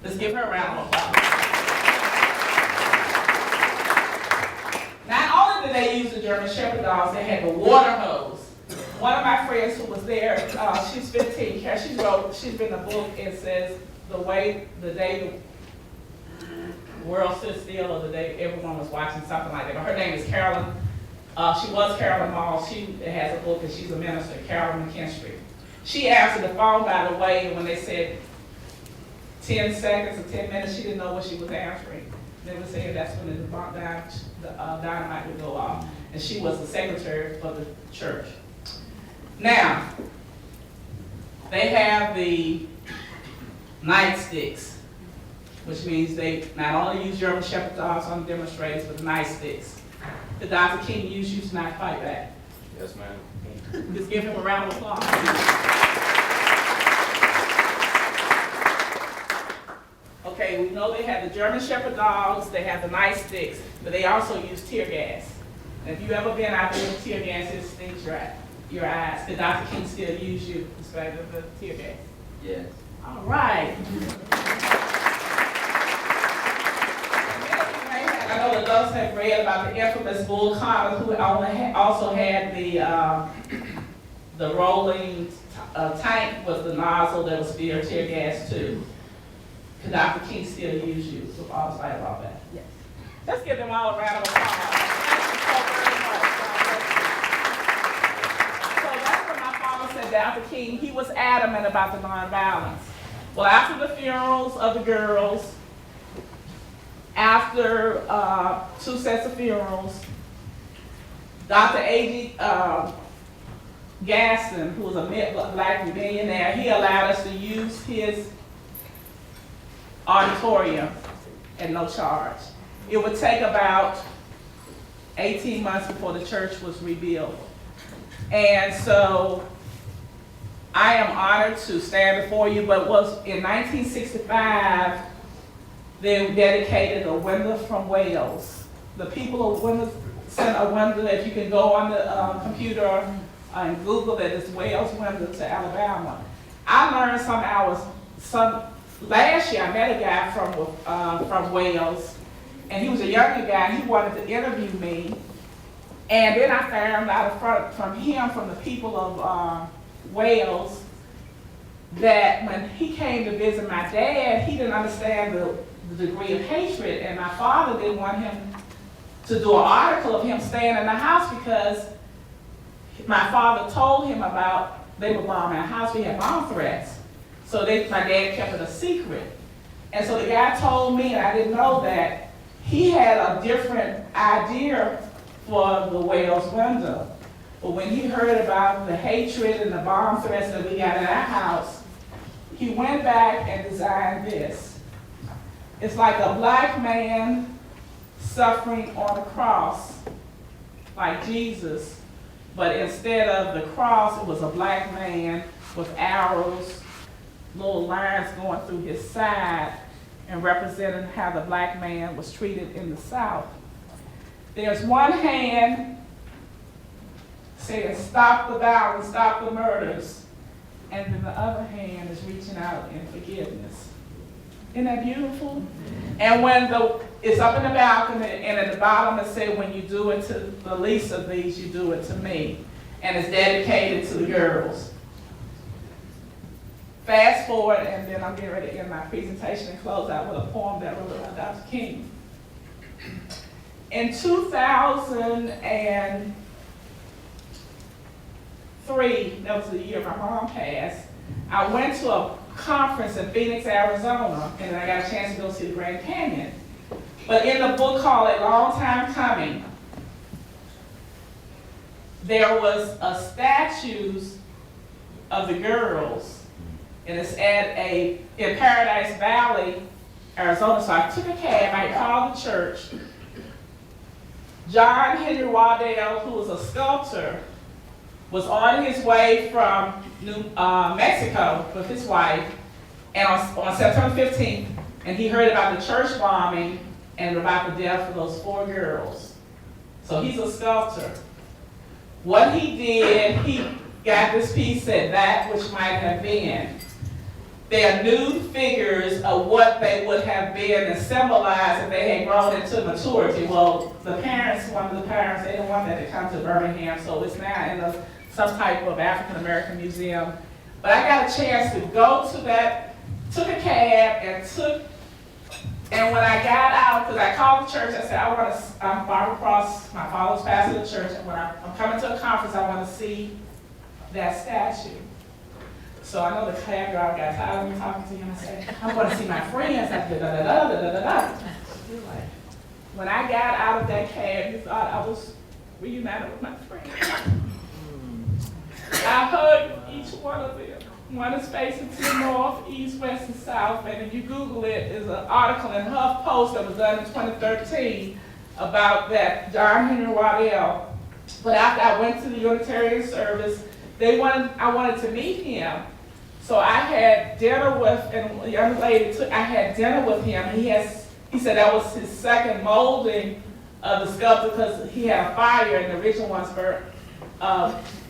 Let's give her a round of applause. Not only did they use the German Shepherd dogs, they had the water hose. One of my friends who was there, she's 15, she's written a book. It says the day the world stood still, or the day everyone was watching, something like that. But her name is Carolyn. She was Carolyn Mall. She has a book, and she's a minister, Carolyn McKinstry. She answered the phone, by the way, and when they said 10 seconds or 10 minutes, she didn't know what she was answering. They were saying that's when the dynamite would go off. And she was the secretary for the church. Now, they have the nightsticks, which means they not only use German Shepherd dogs on the demonstrators, but the nightsticks. Did Dr. King use you to not fight back? Yes, ma'am. Just give him a round of applause. Okay, we know they have the German Shepherd dogs, they have the nightsticks, but they also use tear gas. And if you ever been out there with tear gas, it stings your eyes. Did Dr. King still use you in spite of the tear gas? Yes. All right. I know the adults have read about the infamous Bull Connor, who also had the rolling tank with the nozzle that was filled tear gas too. Could Dr. King still use you? So I was right about that. Yes. Let's give them all a round of applause. Thank you so very much. So that's what my father said, Dr. King. He was adamant about the nonviolence. Well, after the funerals of the girls, after 2 sets of funerals, Dr. A.G. Gaston, who was a black millionaire, he allowed us to use his auditorium at no charge. It would take about 18 months before the church was rebuilt. And so I am honored to stand before you, but was in 1965, they dedicated a window from Wales. The people of Windsor sent a window that you can go on the computer and Google that it's Wales window to Alabama. I learned last year I met a guy from Wales, and he was a younger guy. He wanted to interview me, and then I found out from the people of Wales that when he came to visit my dad, he didn't understand the degree of hatred, and my father didn't want him to do an article of him staying in the house because my father told him about they were bombing our house. We had bomb threats. So my dad kept it a secret. And so the guy told me, and I didn't know that, he had a different idea for the Wales window. But when he heard about the hatred and the bomb threats that we got in our house, he went back and designed this. It's like a black man suffering on a cross, like Jesus, but instead of the cross, it was a black man with arrows, little lines going through his side, and representing how the black man was treated in the South. There's one hand saying, stop the violence, stop the murders, and then the other hand is reaching out in forgiveness. Isn't that beautiful? And when it's up in the balcony, and at the bottom it says, when you do it to the least of these, you do it to me. And it's dedicated to the girls. Fast forward, and then I'm getting ready to end my presentation and close out with a poem that I wrote about Dr. King. In 2003, that was the year my mom passed, I went to a conference in Phoenix, Arizona, and I got a chance to go see the Grand Canyon. But in the book called A Long Time Coming, there was a statues of the girls, and it's in Paradise Valley, Arizona. So I took a cab, I called the church. John Henry Waddell, who was a sculptor, was on his way from Mexico with his wife, and on September 15th, and he heard about the church bombing and about the death of those 4 girls. So he's a sculptor. What he did, he got this piece said, that which might have been. They are nude figures of what they would have been and symbolize if they had grown into maturity. Well, one of the parents, they didn't want that to come to Birmingham, so it's now in some type of African-American museum. But I got a chance to go to that, took a cab, and when I got out, because I called the church, I said, I'm Barbara Cross, my father's pastor of the church, and when I'm coming to a conference, I want to see that statue. So I know the cab driver got tired of me talking to him. I said, I'm going to see my friends. I said, da-da-da-da-da-da-da. When I got out of that cab, you thought I was reunited with my friends. I hugged each one of them. One is facing to the north, east, west, and south. And if you Google it, there's an article in HuffPost that was done in 2013 about that John Henry Waddell. But after I went to the Unitarian service, I wanted to meet him. So I had dinner with, and a young lady I had dinner with him, and he said that was his second molding of the sculpture because he had a fire and the original ones were,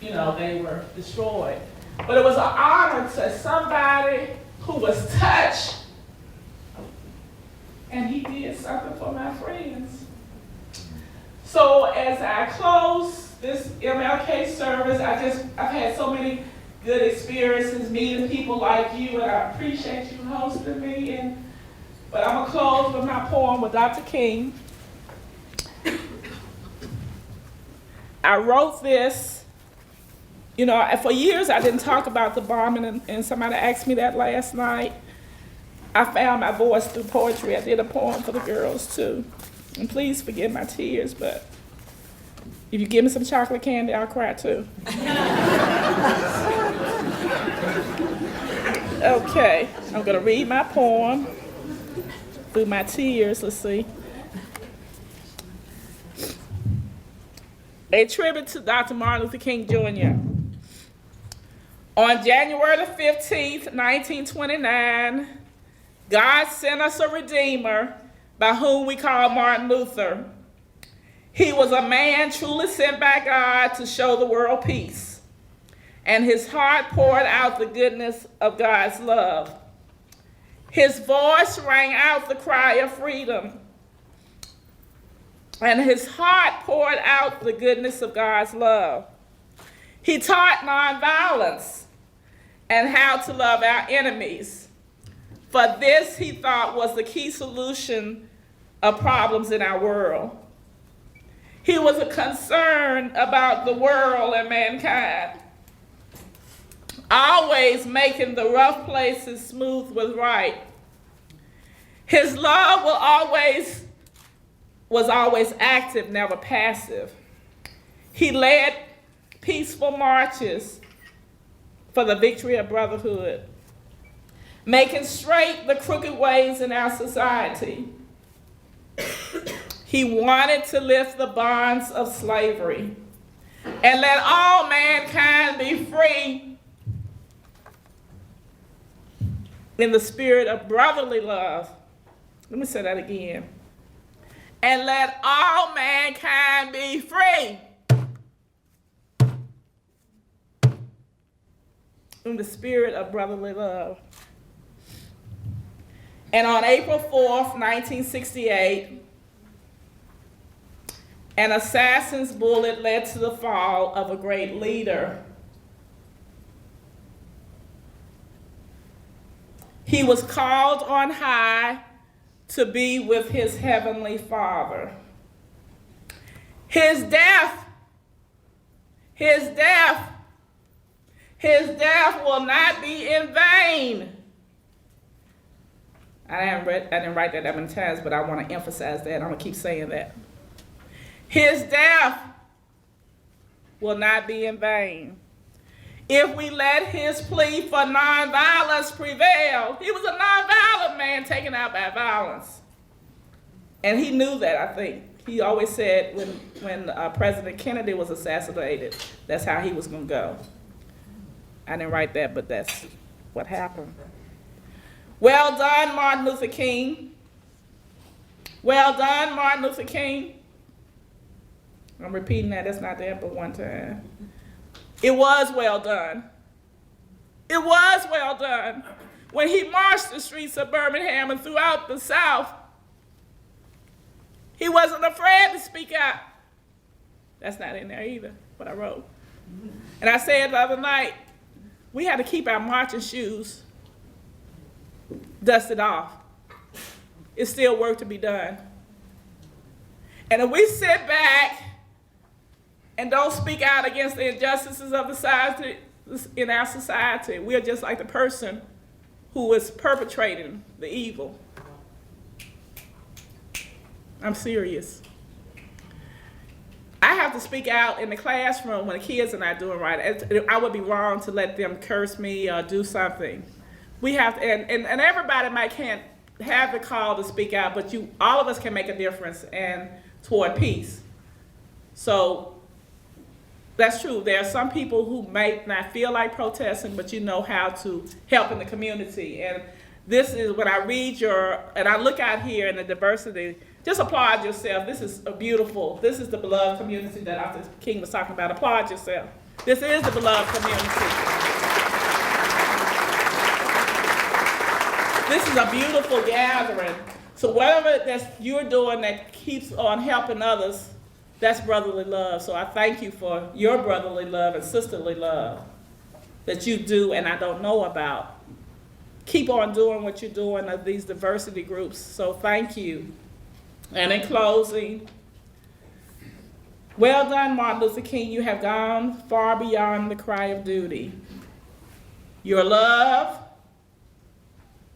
they were destroyed. But it was an honor to somebody who was touched, and he did something for my friends. So as I close this MLK service, I've had so many good experiences meeting people like you, and I appreciate you hosting me. But I'm gonna close with my poem with Dr. King. I wrote this, for years I didn't talk about the bombing, and somebody asked me that last night. I found my voice through poetry. I did a poem for the girls too. And please forgive my tears, but if you give me some chocolate candy, I'll cry too. Okay, I'm gonna read my poem through my tears. Let's see. A tribute to Dr. Martin Luther King Jr. On January the 15th, 1929, God sent us a Redeemer by whom we call Martin Luther. He was a man truly sent by God to show the world peace, and his heart poured out the goodness of God's love. His voice rang out the cry of freedom, and his heart poured out the goodness of God's love. He taught nonviolence and how to love our enemies. For this, he thought, was the key solution of problems in our world. He was a concern about the world and mankind, always making the rough places smooth with right. His love was always active, never passive. He led peaceful marches for the victory of brotherhood, making straight the crooked ways in our society. He wanted to lift the bonds of slavery and let all mankind be free in the spirit of brotherly love. Let me say that again. And let all mankind be free in the spirit of brotherly love. And on April 4th, 1968, an assassin's bullet led to the fall of a great leader. He was called on high to be with his heavenly Father. His death will not be in vain. I didn't write that many times, but I want to emphasize that. I'm going to keep saying that. His death will not be in vain. If we let his plea for nonviolence prevail, he was a nonviolent man taken out by violence. And he knew that, I think. He always said when President Kennedy was assassinated, that's how he was going to go. I didn't write that, but that's what happened. Well done, Martin Luther King. Well done, Martin Luther King. I'm repeating that, that's not there but one time. It was well done. It was well done. When he marched the streets of Birmingham and throughout the South, he wasn't afraid to speak out. That's not in there either, what I wrote. And I said the other night, we had to keep our marching shoes dusted off. It's still work to be done. And if we sit back and don't speak out against the injustices of the society, in our society, we're just like the person who is perpetrating the evil. I'm serious. I have to speak out in the classroom when the kids are not doing right. I would be wrong to let them curse me or do something. We have to, and everybody can't have the call to speak out, but all of us can make a difference and toward peace. So that's true. There are some people who may not feel like protesting, but you know how to help in the community. And this is when I read and I look out here in the diversity, just applaud yourself. This is this is the beloved community that Dr. King was talking about. Applaud yourself. This is the beloved community. This is a beautiful gathering. So whatever that you're doing that keeps on helping others, that's brotherly love. So I thank you for your brotherly love and sisterly love that you do and I don't know about. Keep on doing what you're doing of these diversity groups. So thank you. And in closing, well done, Martin Luther King. You have gone far beyond the cry of duty. Your love,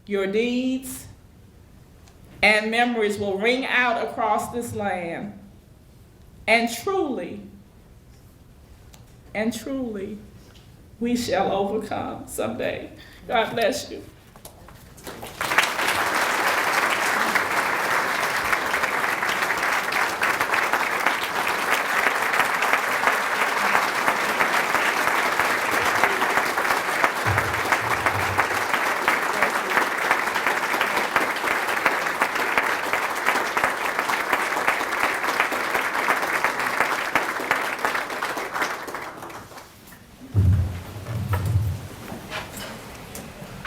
your deeds, and memories will ring out across this land. And truly, we shall overcome someday. God bless you.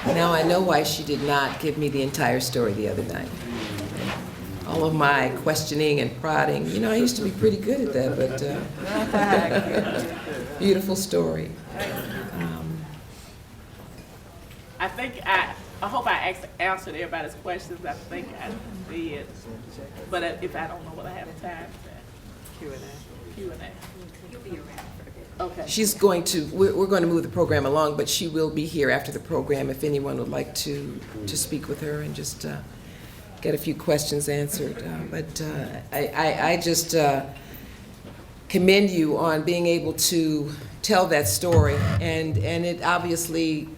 Now I know why she did not give me the entire story the other night. All of my questioning and prodding, I used to be pretty good at that, but beautiful story. I hope I answered everybody's questions. I think I did. But if I don't know what I have time for, Q&A. Okay. She's going to, we're going to move the program along, but she will be here after the program if anyone would like to speak with her and just get a few questions answered. I just commend you on being able to tell that story, and it obviously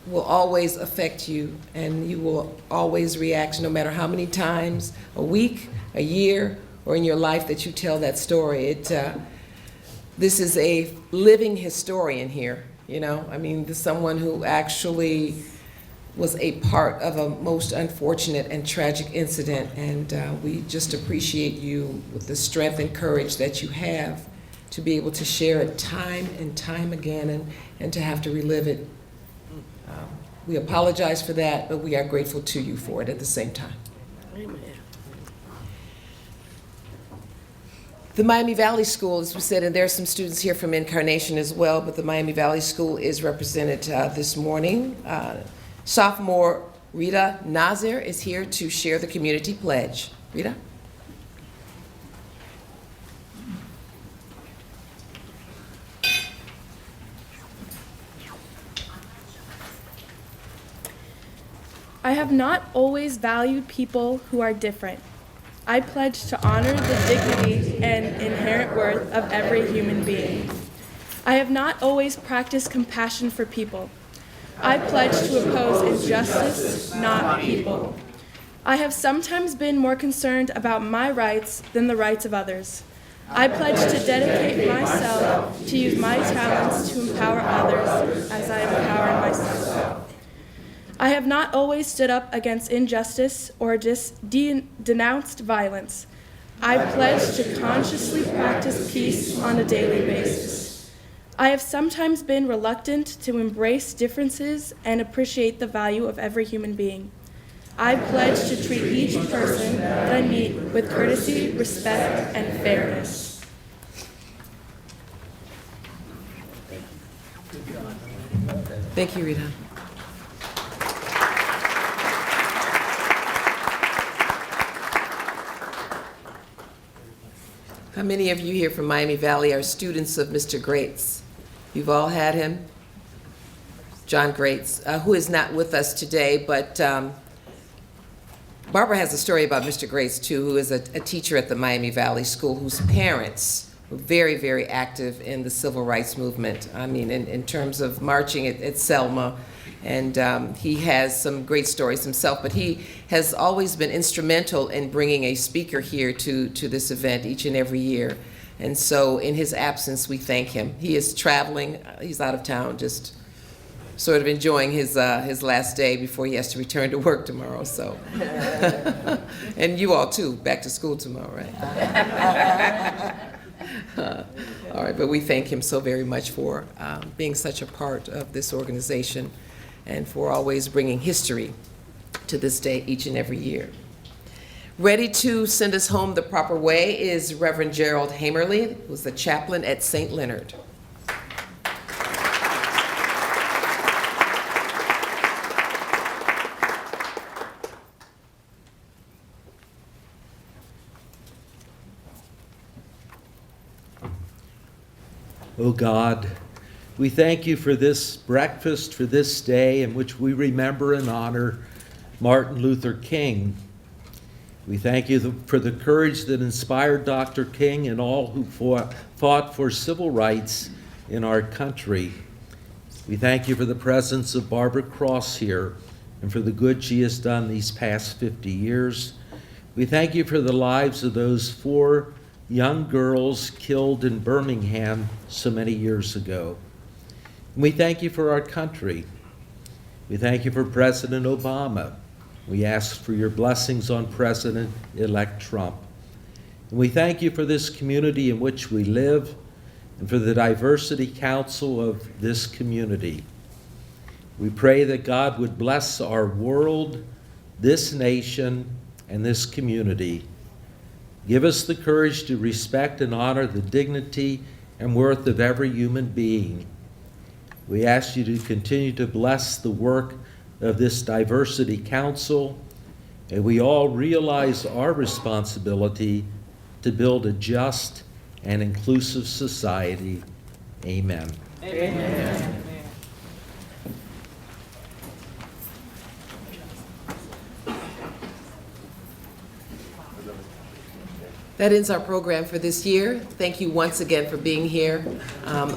will always affect you, and you will always react no matter how many times, a week, a year, or in your life that you tell that story. This is a living historian here, this is someone who actually was a part of a most unfortunate and tragic incident, and we just appreciate you with the strength and courage that you have to be able to share it time and time again and to have to relive it. We apologize for that, but we are grateful to you for it at the same time. The Miami Valley School, as we said, and there are some students here from Incarnation as well, but the Miami Valley School is represented this morning. Sophomore Rita Nazir is here to share the community pledge. Rita? I have not always valued people who are different. I pledge to honor the dignity and inherent worth of every human being. I have not always practiced compassion for people. I pledge to oppose injustice, not people. I have sometimes been more concerned about my rights than the rights of others. I pledge to dedicate myself to use my talents to empower others as I empower myself. I have not always stood up against injustice or denounced violence. I pledge to consciously practice peace on a daily basis. I have sometimes been reluctant to embrace differences and appreciate the value of every human being. I pledge to treat each person that I meet with courtesy, respect, and fairness. Thank you, Rita. How many of you here from Miami Valley are students of Mr. Grates? You've all had him? John Grates, who is not with us today, but Barbara has a story about Mr. Grates, too, who is a teacher at the Miami Valley School, whose parents were very, very active in the civil rights movement. I mean, in terms of marching at Selma, and he has some great stories himself, but he has always been instrumental in bringing a speaker here to this event each and every year. And so in his absence, we thank him. He is traveling, he's out of town, just sort of enjoying his last day before he has to return to work tomorrow, so. And you all too, back to school tomorrow, right? All right, but we thank him so very much for being such a part of this organization and for always bringing history to this day each and every year. Ready to send us home the proper way is Reverend Gerald Hamerly, who's the chaplain at St. Leonard. Oh God, we thank you for this breakfast, for this day in which we remember and honor Martin Luther King. We thank you for the courage that inspired Dr. King and all who fought for civil rights in our country. We thank you for the presence of Barbara Cross here and for the good she has done these past 50 years. We thank you for the lives of those 4 young girls killed in Birmingham so many years ago. And we thank you for our country. We thank you for President Obama. We ask for your blessings on President-elect Trump. And we thank you for this community in which we live and for the Diversity Council of this community. We pray that God would bless our world, this nation, and this community. Give us the courage to respect and honor the dignity and worth of every human being. We ask you to continue to bless the work of this Diversity Council, and we all realize our responsibility to build a just and inclusive society. Amen. Amen. That ends our program for this year. Thank you once again for being here.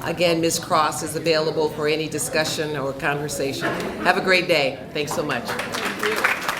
Again, Ms. Cross is available for any discussion or conversation. Have a great day. Thanks so much. Thank you.